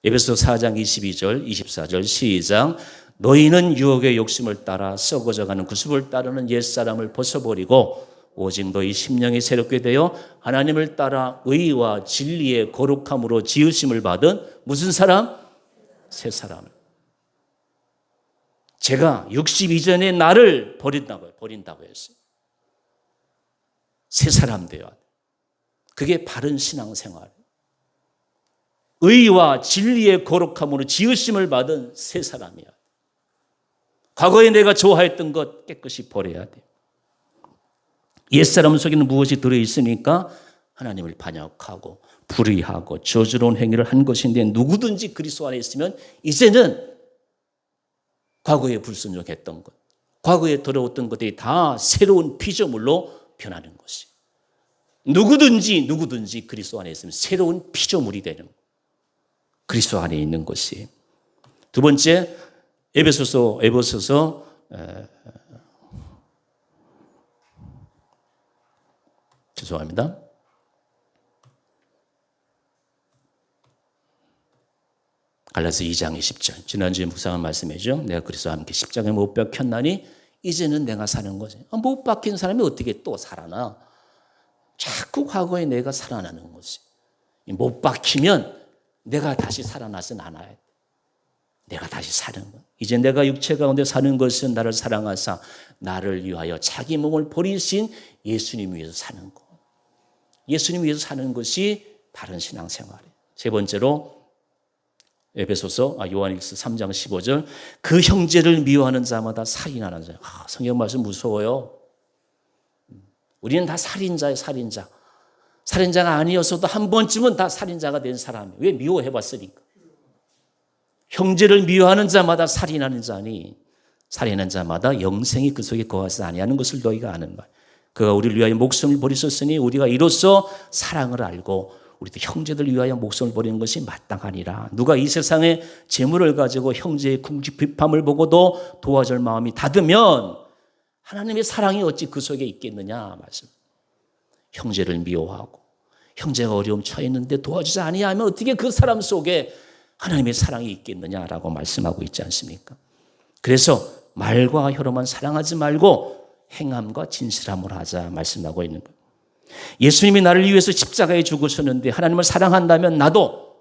에베소서 4장 22절 24절 시작. 너희는 유혹의 욕심을 따라 썩어져가는 구습을 따르는 옛사람을 벗어버리고 오직 너희 심령이 새롭게 되어 하나님을 따라 의와 진리의 거룩함으로 지으심을 받은 무슨 사람? 새 사람을. 제가 60 이전의 나를 버린다고 했어요. 새 사람 되어야 돼. 그게 바른 신앙생활. 의와 진리의 거룩함으로 지으심을 받은 새 사람이야. 과거에 내가 좋아했던 것 깨끗이 버려야 돼. 옛사람 속에는 무엇이 들어있으니까 하나님을 반역하고 불의하고 저주로운 행위를 한 것인데 누구든지 그리스도 안에 있으면 이제는 과거에 불순종했던 것, 과거에 더러웠던 것들이 다 새로운 피조물로 변하는 것이. 누구든지 그리스도 안에 있으면 새로운 피조물이 되는 그리스도 안에 있는 것이. 두 번째, 에베소서 죄송합니다. 갈라디아서 2장 20절. 지난주에 묵상한 말씀이죠. 내가 그리스도와 함께 십자가에 못 박혔나니 이제는 내가 사는 거지. 못 박힌 사람이 어떻게 또 살아나? 자꾸 과거에 내가 살아나는 거지. 못 박히면 내가 다시 살아나진 않아야 돼. 내가 다시 사는 것. 이제 내가 육체 가운데 사는 것은 나를 사랑하사 나를 위하여 자기 몸을 버리신 예수님 위해서 사는 것. 예수님 위해서 사는 것이 바른 신앙생활이에요. 세 번째로 요한일서 3장 15절 그 형제를 미워하는 자마다 살인하는 자예요. 성경 말씀 무서워요. 우리는 다 살인자예요. 살인자. 살인자가 아니었어도 한 번쯤은 다 살인자가 된 사람이에요. 왜? 미워해봤으니까. 형제를 미워하는 자마다 살인하는 자니 살인하는 자마다 영생이 그 속에 거하지 아니하는 것을 너희가 아는 말. 그가 우리를 위하여 목숨을 버리셨으니 우리가 이로써 사랑을 알고 우리도 형제들 위하여 목숨을 버리는 것이 마땅하니라. 누가 이 세상에 재물을 가지고 형제의 궁핍함을 보고도 도와줄 마음이 닫으면 하나님의 사랑이 어찌 그 속에 있겠느냐 말씀. 형제를 미워하고 형제가 어려움 처해 있는데 도와주지 아니하면 어떻게 그 사람 속에 하나님의 사랑이 있겠느냐라고 말씀하고 있지 않습니까? 그래서 말과 혀로만 사랑하지 말고 행함과 진실함으로 하자 말씀하고 있는 거예요. 예수님이 나를 위해서 십자가에 죽으셨는데 하나님을 사랑한다면 나도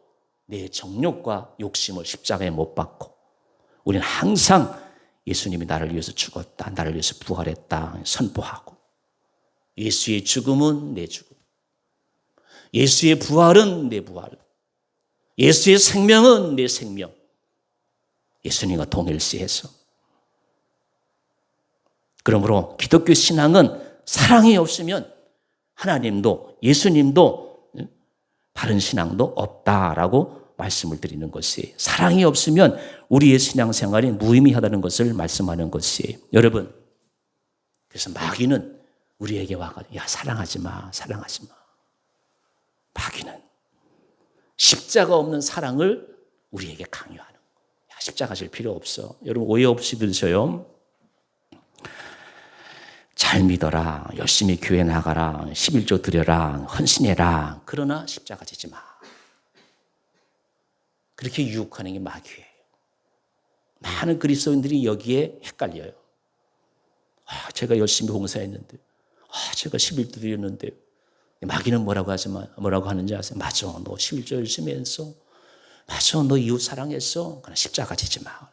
내 정욕과 욕심을 십자가에 못 박고 우리는 항상 예수님이 나를 위해서 죽었다, 나를 위해서 부활했다 선포하고 예수의 죽음은 내 죽음, 예수의 부활은 내 부활, 예수의 생명은 내 생명, 예수님과 동일시해서. 그러므로 기독교 신앙은 사랑이 없으면 하나님도 예수님도 바른 신앙도 없다라고 말씀을 드리는 것이에요. 사랑이 없으면 우리의 신앙생활이 무의미하다는 것을 말씀하는 것이에요. 여러분, 그래서 마귀는 우리에게 와가지고 야 사랑하지 마, 사랑하지 마. 마귀는 십자가 없는 사랑을 우리에게 강요하는 거예요. 야, 십자가 질 필요 없어. 여러분 오해 없이 들으셔요. 잘 믿어라, 열심히 교회 나가라, 11조 드려라, 헌신해라. 그러나 십자가 지지 마. 그렇게 유혹하는 게 마귀예요. 많은 그리스도인들이 여기에 헷갈려요. 제가 열심히 봉사했는데, 제가 11조 드렸는데, 마귀는 뭐라고 하는지 아세요? 맞아, 너 11조 열심히 했어. 맞아, 너 이웃 사랑했어. 그러나 십자가 지지 마.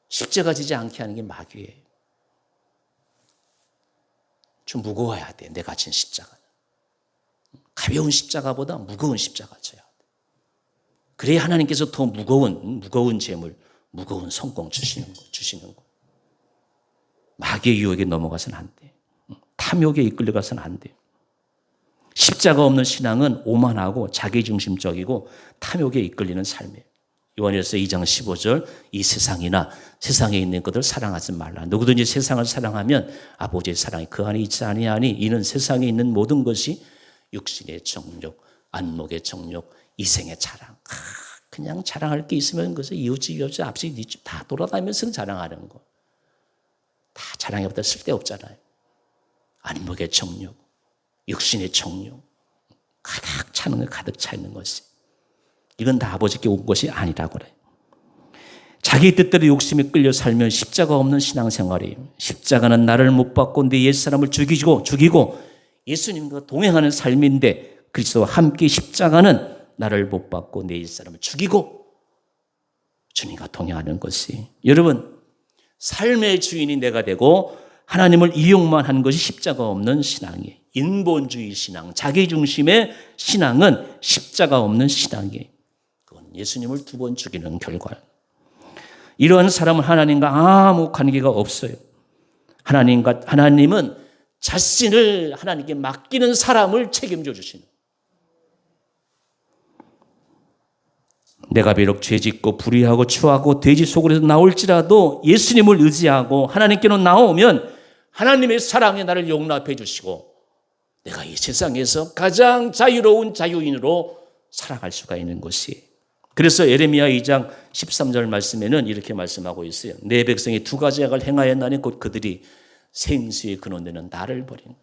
십자가 지지 않게 하는 게 마귀예요. 좀 무거워야 돼, 내가 진 십자가는. 가벼운 십자가보다 무거운 십자가 져야 돼. 그래야 하나님께서 더 무거운 재물, 무거운 성공 주시는 거. 마귀의 유혹에 넘어가서는 안 돼. 탐욕에 이끌려가서는 안 돼. 십자가 없는 신앙은 오만하고 자기중심적이고 탐욕에 이끌리는 삶이에요. 요한일서 2장 15절 이 세상이나 세상에 있는 것을 사랑하지 말라. 누구든지 세상을 사랑하면 아버지의 사랑이 그 안에 있지 아니하니 이는 세상에 있는 모든 것이 육신의 정욕, 안목의 정욕, 이생의 자랑. 그냥 자랑할 게 있으면 그것을 이웃집 앞집 뒤집 다 돌아다니면서 자랑하는 거. 다 자랑해보다 쓸데없잖아요. 안목의 정욕, 육신의 정욕 가득 차 있는 것이. 이건 다 아버지께 온 것이 아니라고 그래요. 자기 뜻대로 욕심에 끌려 살면 십자가 없는 신앙생활이에요. 십자가는 나를 못 받고 내 옛사람을 죽이고 예수님과 동행하는 삶인데 그리스도와 함께 십자가는 나를 못 받고 내 옛사람을 죽이고 주님과 동행하는 것이. 여러분, 삶의 주인이 내가 되고 하나님을 이용만 하는 것이 십자가 없는 신앙이에요. 인본주의 신앙, 자기중심의 신앙은 십자가 없는 신앙이에요. 그건 예수님을 2번 죽이는 결과예요. 이러한 사람은 하나님과 아무 관계가 없어요. 하나님은 자신을 하나님께 맡기는 사람을 책임져 주시는. 내가 비록 죄짓고 불의하고 추하고 돼지 속으로서 나올지라도 예수님을 의지하고 하나님께로 나오면 하나님의 사랑에 나를 용납해 주시고 내가 이 세상에서 가장 자유로운 자유인으로 살아갈 수가 있는 것이. 그래서 예레미야 2장 13절 말씀에는 이렇게 말씀하고 있어요. 내 백성이 2가지 악을 행하였나니 곧 그들이 생수의 근원되는 나를 버린.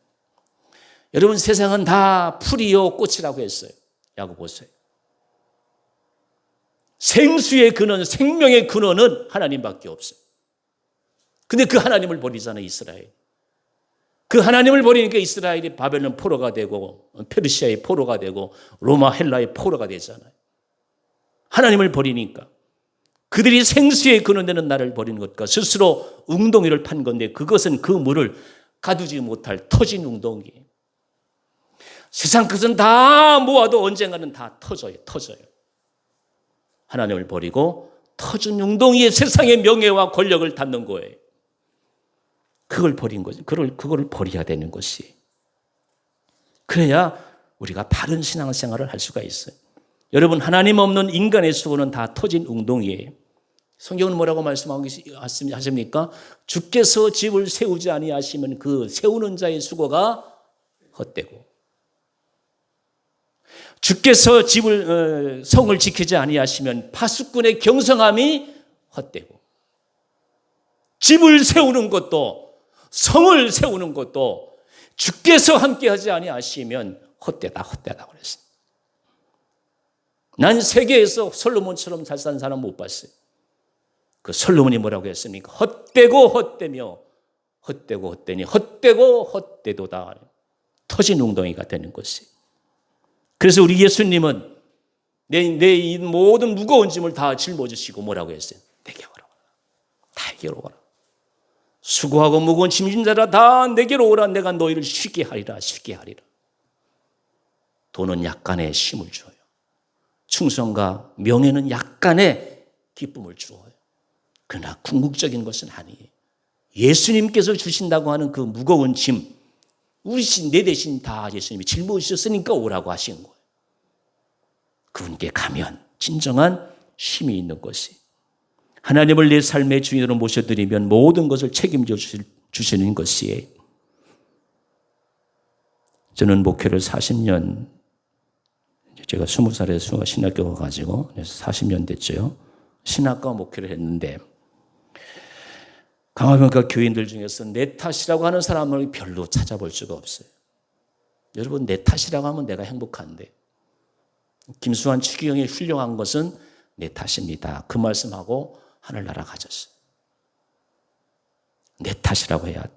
여러분, 세상은 다 풀이요 꽃이라고 했어요. 야고 보세요. 생수의 근원, 생명의 근원은 하나님밖에 없어요. 근데 그 하나님을 버리잖아요, 이스라엘. 그 하나님을 버리니까 이스라엘이 바벨론 포로가 되고 페르시아의 포로가 되고 로마 헬라의 포로가 되잖아요. 하나님을 버리니까. 그들이 생수에 그는 데는 나를 버리는 것과 스스로 웅덩이를 판 건데 그것은 그 물을 가두지 못할 터진 웅덩이에요. 세상 것은 다 모아도 언젠가는 다 터져요. 하나님을 버리고 터진 웅덩이에 세상의 명예와 권력을 담는 거예요. 그걸 버린 거죠. 그걸 버려야 되는 것이. 그래야 우리가 바른 신앙생활을 할 수가 있어요. 여러분, 하나님 없는 인간의 수고는 다 터진 웅덩이에요. 성경은 뭐라고 말씀하십니까? 주께서 집을 세우지 아니하시면 그 세우는 자의 수고가 헛되고, 주께서 성을 지키지 아니하시면 파수꾼의 경성함이 헛되고, 집을 세우는 것도 성을 세우는 것도 주께서 함께하지 아니하시면 헛되다 그랬어요. 난 세계에서 솔로몬처럼 잘 사는 사람 못 봤어요. 그 솔로몬이 뭐라고 했습니까? 헛되고 헛되며 헛되고 헛되니 헛되고 헛되도다. 터진 웅덩이가 되는 것이. 그래서 우리 예수님은 내 이 모든 무거운 짐을 다 짊어지시고 뭐라고 했어요? 내게 오라. 나에게로 오라. 수고하고 무거운 짐진 자라 다 내게로 오라. 내가 너희를 쉬게 하리라. 돈은 약간의 쉼을 주어요. 충성과 명예는 약간의 기쁨을 주어요. 그러나 궁극적인 것은 아니에요. 예수님께서 주신다고 하는 그 무거운 짐, 내 대신 다 예수님이 짊어지셨으니까 오라고 하신 거예요. 그분께 가면 진정한 쉼이 있는 것이. 하나님을 내 삶의 주인으로 모셔드리면 모든 것을 책임져 주시는 것이에요. 저는 목회를 40년, 제가 20살에 신학교 가가지고 40년 됐죠. 신학과 목회를 했는데 강화병과 교인들 중에서 내 탓이라고 하는 사람을 별로 찾아볼 수가 없어요. 여러분, 내 탓이라고 하면 내가 행복한데, 김수환 추기경이 훌륭한 것은 내 탓입니다. 그 말씀하고 하늘나라 가졌어요. 내 탓이라고 해야 돼.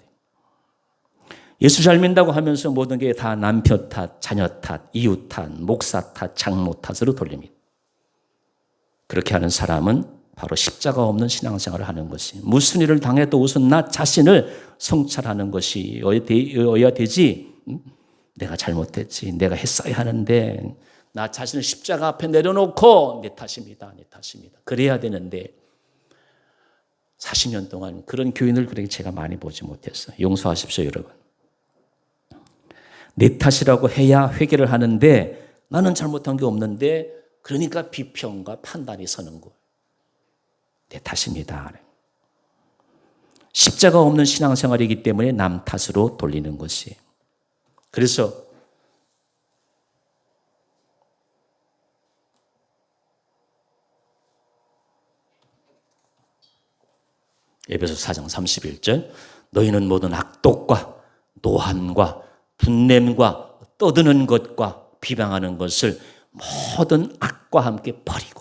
예수 잘 믿는다고 하면서 모든 게 다 남편 탓, 자녀 탓, 이웃 탓, 목사 탓, 장모 탓으로 돌립니다. 그렇게 하는 사람은 바로 십자가 없는 신앙생활을 하는 것이, 무슨 일을 당해도 우선 나 자신을 성찰하는 것이어야 되지, 내가 잘못했지, 내가 했어야 하는데, 나 자신을 십자가 앞에 내려놓고 내 탓입니다. 그래야 되는데 40년 동안 그런 교인을 그렇게 제가 많이 보지 못했어요. 용서하십시오, 여러분. 내 탓이라고 해야 회개를 하는데 나는 잘못한 게 없는데, 그러니까 비평과 판단이 서는 거예요. 내 탓입니다. 십자가 없는 신앙생활이기 때문에 남 탓으로 돌리는 것이. 그래서 에베소 4장 31절, 너희는 모든 악독과 노함과 분냄과 떠드는 것과 비방하는 것을 모든 악과 함께 버리래요.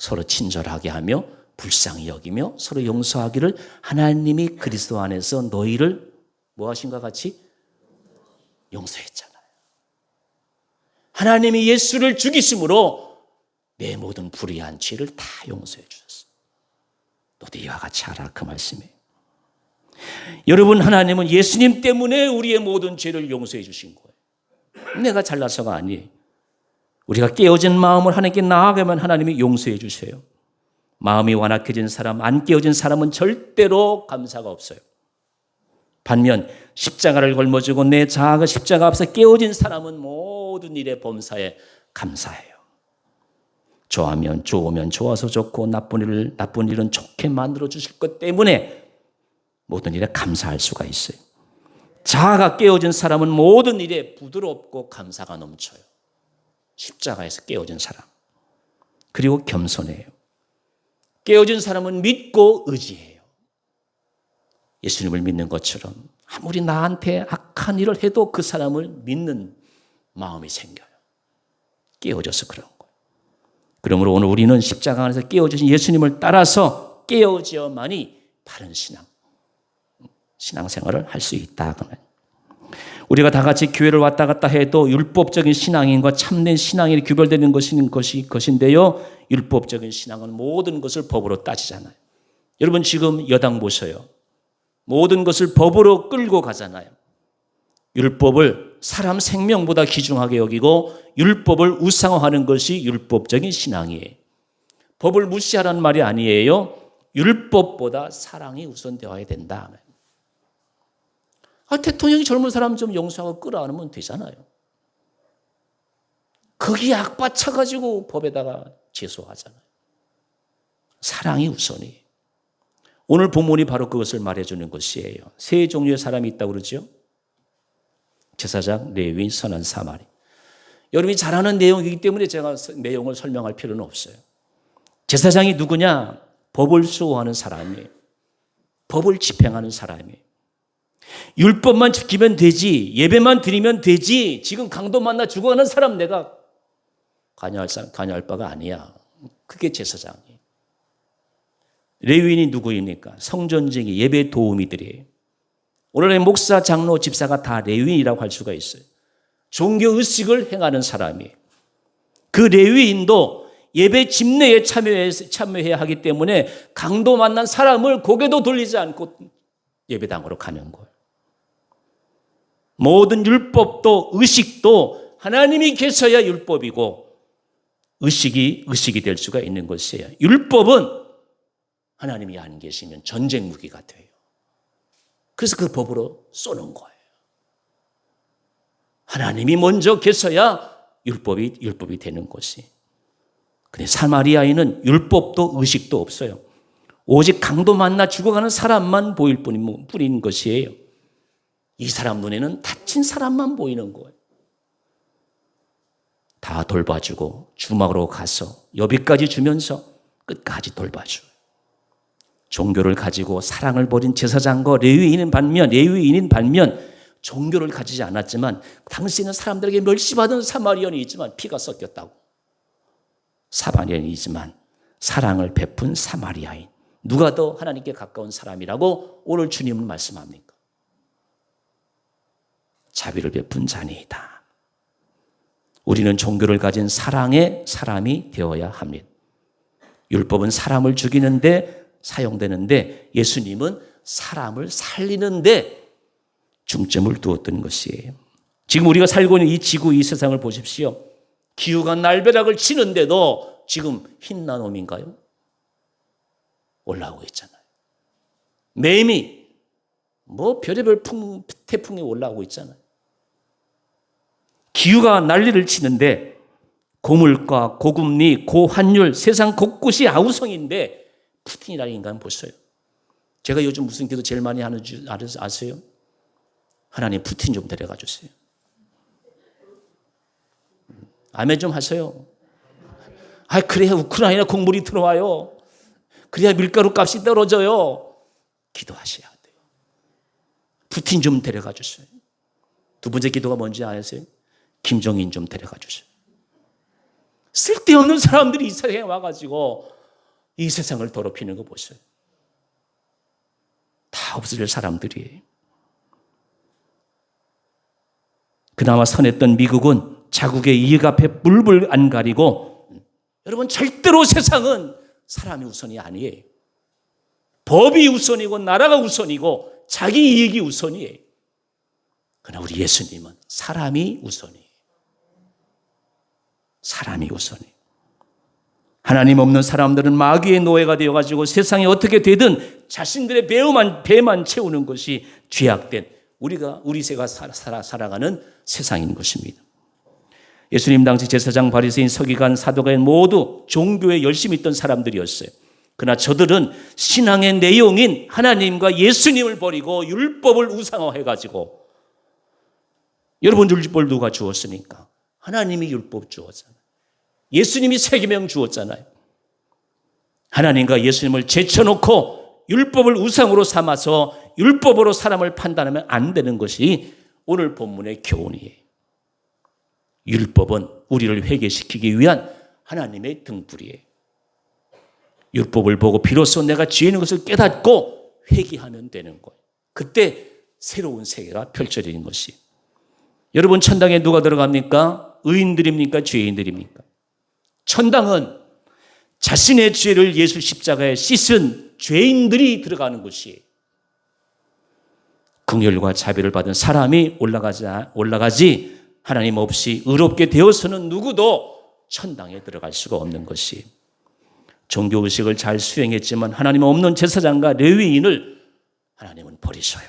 서로 친절하게 하며 불쌍히 여기며 서로 용서하기를 하나님이 그리스도 안에서 너희를 뭐 하신과 같이 용서했잖아요. 하나님이 예수를 죽이심으로 내 모든 불의한 죄를 다 용서해 주셨어요. 너도 이와 같이 하라, 그 말씀이에요. 여러분, 하나님은 예수님 때문에 우리의 모든 죄를 용서해 주신 거예요. 내가 잘나서가 아니에요. 우리가 깨어진 마음을 하나님께 나아가면 하나님이 용서해 주세요. 마음이 완악해진 사람, 안 깨어진 사람은 절대로 감사가 없어요. 반면 십자가를 걸머쥐고 내 자아가 십자가 앞에서 깨어진 사람은 모든 일에 범사에 감사해요. 좋으면 좋아서 좋고 나쁜 일은 좋게 만들어 주실 것 때문에 모든 일에 감사할 수가 있어요. 자아가 깨어진 사람은 모든 일에 부드럽고 감사가 넘쳐요. 십자가에서 깨어진 사람. 그리고 겸손해요. 깨어진 사람은 믿고 의지해요. 예수님을 믿는 것처럼 아무리 나한테 악한 일을 해도 그 사람을 믿는 마음이 생겨요. 깨어져서 그런 거예요. 그러므로 오늘 우리는 십자가 안에서 깨어지신 예수님을 따라서 깨어져야만이 바른 신앙, 신앙생활을 할 수 있다. 우리가 다 같이 교회를 왔다 갔다 해도 율법적인 신앙인과 참된 신앙이 구별되는 것인데요. 율법적인 신앙은 모든 것을 법으로 따지잖아요. 여러분 지금 여당 보셔요. 모든 것을 법으로 끌고 가잖아요. 율법을 사람 생명보다 귀중하게 여기고 율법을 우상화하는 것이 율법적인 신앙이에요. 법을 무시하라는 말이 아니에요. 율법보다 사랑이 우선되어야 된다. 대통령이 젊은 사람 좀 용서하고 끌어안으면 되잖아요. 거기에 악받쳐가지고 법에다가 제소하잖아요. 사랑이 우선이에요. 오늘 본문이 바로 그것을 말해주는 것이에요. 세 종류의 사람이 있다고 그러죠. 제사장, 레위인, 선한 사마리. 여러분이 잘 아는 내용이기 때문에 제가 내용을 설명할 필요는 없어요. 제사장이 누구냐? 법을 수호하는 사람이에요. 법을 집행하는 사람이에요. 율법만 지키면 되지, 예배만 드리면 되지, 지금 강도 만나 죽어가는 사람 내가 관여할 바가 아니야. 그게 제사장이에요. 레위인이 누구입니까? 성전쟁이 예배 도우미들이에요. 오늘의 목사, 장로, 집사가 다 레위인이라고 할 수가 있어요. 종교 의식을 행하는 사람이에요. 그 레위인도 예배 집례에 참여해야 하기 때문에 강도 만난 사람을 고개도 돌리지 않고 예배당으로 가는 거예요. 모든 율법도 의식도 하나님이 계셔야 율법이고 의식이 될 수가 있는 것이에요. 율법은 하나님이 안 계시면 전쟁 무기가 돼요. 그래서 그 법으로 쏘는 거예요. 하나님이 먼저 계셔야 율법이 되는 것이. 근데 사마리아인은 율법도 의식도 없어요. 오직 강도 만나 죽어가는 사람만 보일 뿐인 것이에요. 이 사람 눈에는 다친 사람만 보이는 거예요. 다 돌봐주고 주막으로 가서 여비까지 주면서 끝까지 돌봐줘요. 종교를 가지고 사랑을 버린 제사장과 레위인인 반면 종교를 가지지 않았지만 당시에는 사람들에게 멸시받은 사마리아인이 있지만 피가 섞였다고. 사마리아인이지만 사랑을 베푼 사마리아인. 누가 더 하나님께 가까운 사람이라고 오늘 주님은 말씀합니까? 자비를 베푼 자니이다. 우리는 종교를 가진 사랑의 사람이 되어야 합니다. 율법은 사람을 죽이는데 사용되는데 예수님은 사람을 살리는데 중점을 두었던 것이에요. 지금 우리가 살고 있는 이 지구, 이 세상을 보십시오. 기후가 날벼락을 치는데도 지금 흰나놈인가요? 올라오고 있잖아요. 매미, 별의별 태풍이 올라오고 있잖아요. 기후가 난리를 치는데 고물가, 고금리, 고환율, 세상 곳곳이 아우성인데 푸틴이라는 인간 보세요. 제가 요즘 무슨 기도 제일 많이 하는 줄 아세요? 하나님 푸틴 좀 데려가 주세요. 아멘 좀 하세요. 그래야 우크라이나 곡물이 들어와요. 그래야 밀가루 값이 떨어져요. 기도하셔야 돼요. 푸틴 좀 데려가 주세요. 두 번째 기도가 뭔지 아세요? 김정인 좀 데려가 주세요. 쓸데없는 사람들이 이 세상에 와가지고 이 세상을 더럽히는 거 보세요. 다 없어질 사람들이에요. 그나마 선했던 미국은 자국의 이익 앞에 뿔뿔 안 가리고, 여러분 절대로 세상은 사람이 우선이 아니에요. 법이 우선이고 나라가 우선이고 자기 이익이 우선이에요. 그러나 우리 예수님은 사람이 우선이에요. 사람이 우선이에요. 하나님 없는 사람들은 마귀의 노예가 되어가지고 세상에 어떻게 되든 자신들의 배만 채우는 것이 죄악된 우리 세가 살아가는 세상인 것입니다. 예수님 당시 제사장, 바리새인, 서기관, 사도가인 모두 종교에 열심히 있던 사람들이었어요. 그러나 저들은 신앙의 내용인 하나님과 예수님을 버리고 율법을 우상화해가지고, 여러분 율법을 누가 주었습니까? 하나님이 율법 주었잖아요. 예수님이 세계명 주었잖아요. 하나님과 예수님을 제쳐놓고 율법을 우상으로 삼아서 율법으로 사람을 판단하면 안 되는 것이 오늘 본문의 교훈이에요. 율법은 우리를 회개시키기 위한 하나님의 등불이에요. 율법을 보고 비로소 내가 죄 있는 것을 깨닫고 회개하면 되는 거예요. 그때 새로운 세계가 펼쳐지는 것이. 여러분, 천당에 누가 들어갑니까? 의인들입니까? 죄인들입니까? 천당은 자신의 죄를 예수 십자가에 씻은 죄인들이 들어가는 곳이에요. 긍휼과 자비를 받은 사람이 올라가지 하나님 없이 의롭게 되어서는 누구도 천당에 들어갈 수가 없는 것이. 종교의식을 잘 수행했지만 하나님 없는 제사장과 레위인을 하나님은 버리셔요.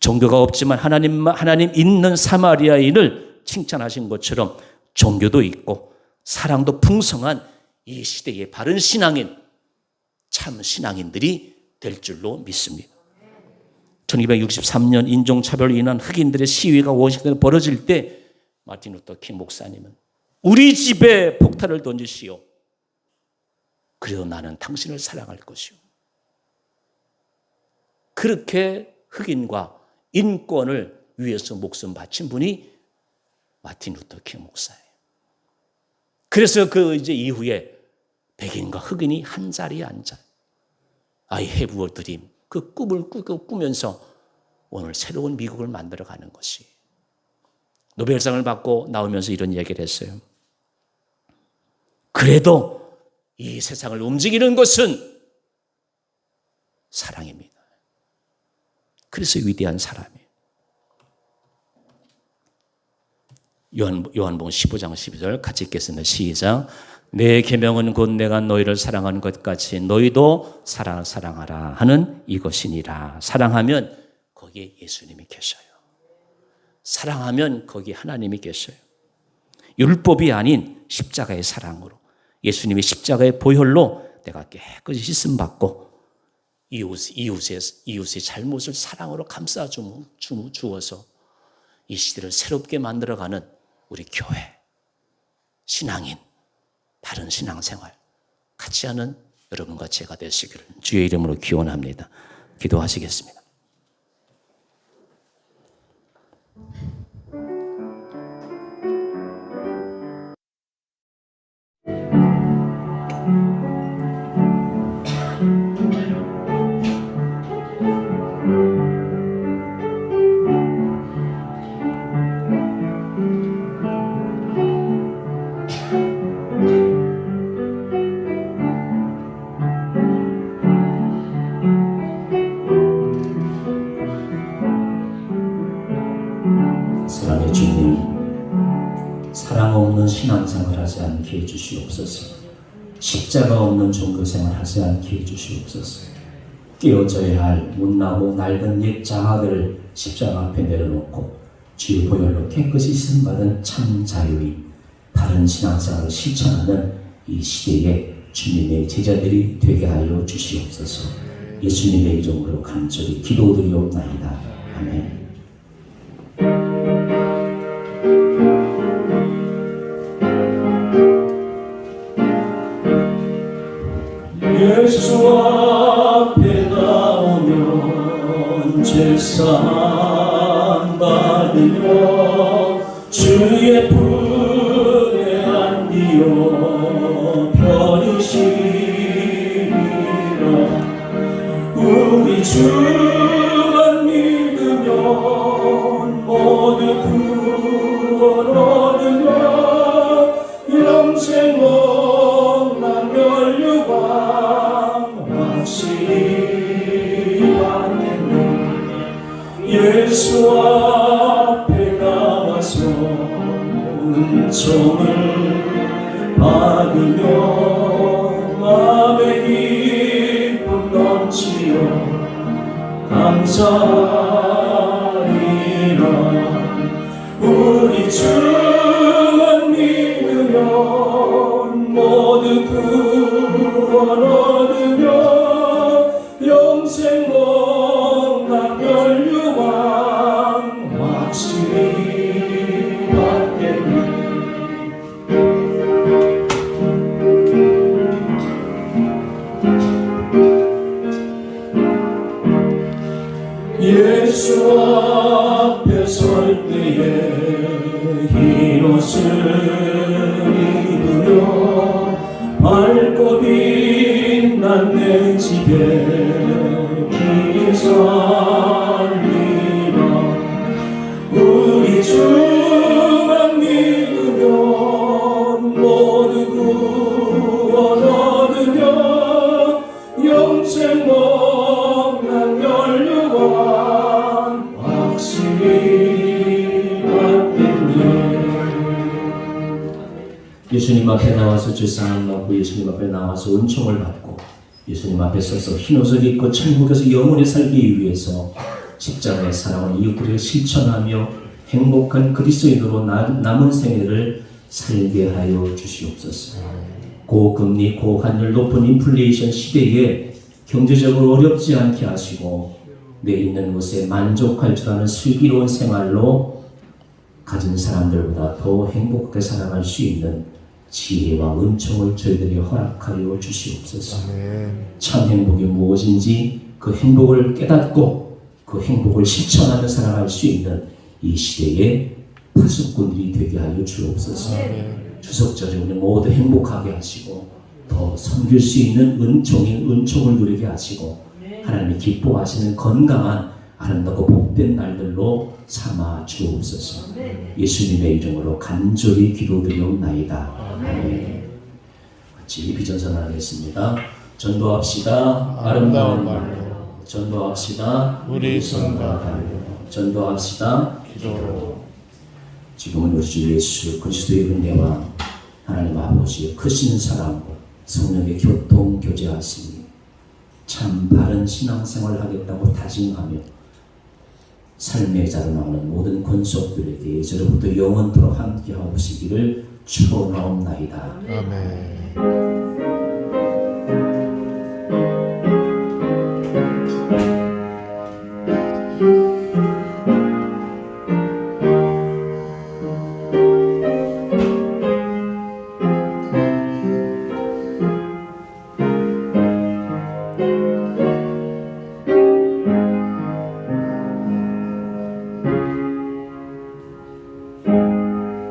종교가 없지만 하나님 있는 사마리아인을 칭찬하신 것처럼 종교도 있고 사랑도 풍성한 이 시대의 바른 신앙인, 참 신앙인들이 될 줄로 믿습니다. 1263년 인종차별로 인한 흑인들의 시위가 워싱턴에 벌어질 때 마틴 루터 킹 목사님은 우리 집에 폭탄을 던지시오. 그래도 나는 당신을 사랑할 것이오. 그렇게 흑인과 인권을 위해서 목숨 바친 분이 마틴 루터 킹 목사예요. 그래서 이제 이후에 백인과 흑인이 한 자리에 앉아 I have a dream, 그 꿈을 꾸면서 오늘 새로운 미국을 만들어가는 것이. 노벨상을 받고 나오면서 이런 얘기를 했어요. 그래도 이 세상을 움직이는 것은 사랑입니다. 그래서 위대한 사람이에요. 요한복음 15장 12절 같이 읽겠습니다. 시작. 내 계명은 곧 내가 너희를 사랑하는 것 같이 너희도 사랑하라 하는 이것이니라. 사랑하면 거기에 예수님이 계셔요. 사랑하면 거기에 하나님이 계셔요. 율법이 아닌 십자가의 사랑으로, 예수님이 십자가의 보혈로 내가 깨끗이 씻음 받고 이웃의 잘못을 사랑으로 감싸 주어서 이 시대를 새롭게 만들어가는 우리 교회, 신앙인, 바른 신앙생활 같이 하는 여러분과 제가 되시기를 주의 이름으로 기원합니다. 기도하시겠습니다. 사랑의 주님, 사랑 없는 신앙생활 하지 않게 해주시옵소서. 십자가 없는 종교생활 하지 않게 해주시옵소서. 깨어져야 할 못나고 낡은 옛 장화들을 십자가 앞에 내려놓고 주의 보혈로 깨끗이 쓰임받은 참 자유인 바른 신앙생활을 실천하는 이 시대에 주님의 제자들이 되게 하여 주시옵소서. 예수님의 이름으로 간절히 기도드리옵나이다. 아멘. 예수 앞에 나오면 제사함 받으며 주의 품에 안기어 편히쉬리라. 우리 주만 믿으면 모두 구원 얻으며 영생 없나 멸류관 확실히 받겠네. 예수 앞에 나와서 은총을 받으며 마음의 기쁨 넘치어 감사하리라. 우리 주만 믿으면 모두 구원 얻으며 영생 없나 멸류관 확실히 받겠네. 예수 앞에 설 때에 흰 옷을 입으며 밝고 빛난 내 집에 기사 예수님 앞에 나와서 죄사함 받고 예수님 앞에 나와서 은총을 받고 예수님 앞에 서서 흰옷을 입고 천국에서 영원히 살기 위해서 십자가의 사랑을 이웃들에게 실천하며 행복한 그리스도인으로 남은 생애를 살게 하여 주시옵소서. 고금리, 고환율, 높은 인플레이션 시대에 경제적으로 어렵지 않게 하시고 내 있는 곳에 만족할 줄 아는 슬기로운 생활로 가진 사람들보다 더 행복하게 살아갈 수 있는 지혜와 은총을 저희들에게 허락하여 주시옵소서. 참 행복이 무엇인지 그 행복을 깨닫고 그 행복을 실천하며 살아갈 수 있는 이 시대의 파수꾼들이 되게 하여 주옵소서. 추석절에 우리 모두 행복하게 하시고 더 섬길 수 있는 은총을 누리게 하시고 하나님이 기뻐하시는 건강한 아름답고 복된 날들로 삼아 주옵소서. 예수님의 이름으로 간절히 기도드리옵나이다. 아멘. 같이 비전선언하겠습니다. 전도합시다. 아름다운 말로. 전도합시다. 우리 손과 발로. 전도합시다. 기도로. 지금은 우리 주 예수 그리스도의 은혜와 하나님 아버지의 크신 사랑과 성령의 교통 교제하시니 참 바른 신앙생활을 하겠다고 다짐하며 삶의 자로 나오는 모든 권속들에게 이제로부터 영원토록 함께하시기를 축원하옵나이다. 아멘.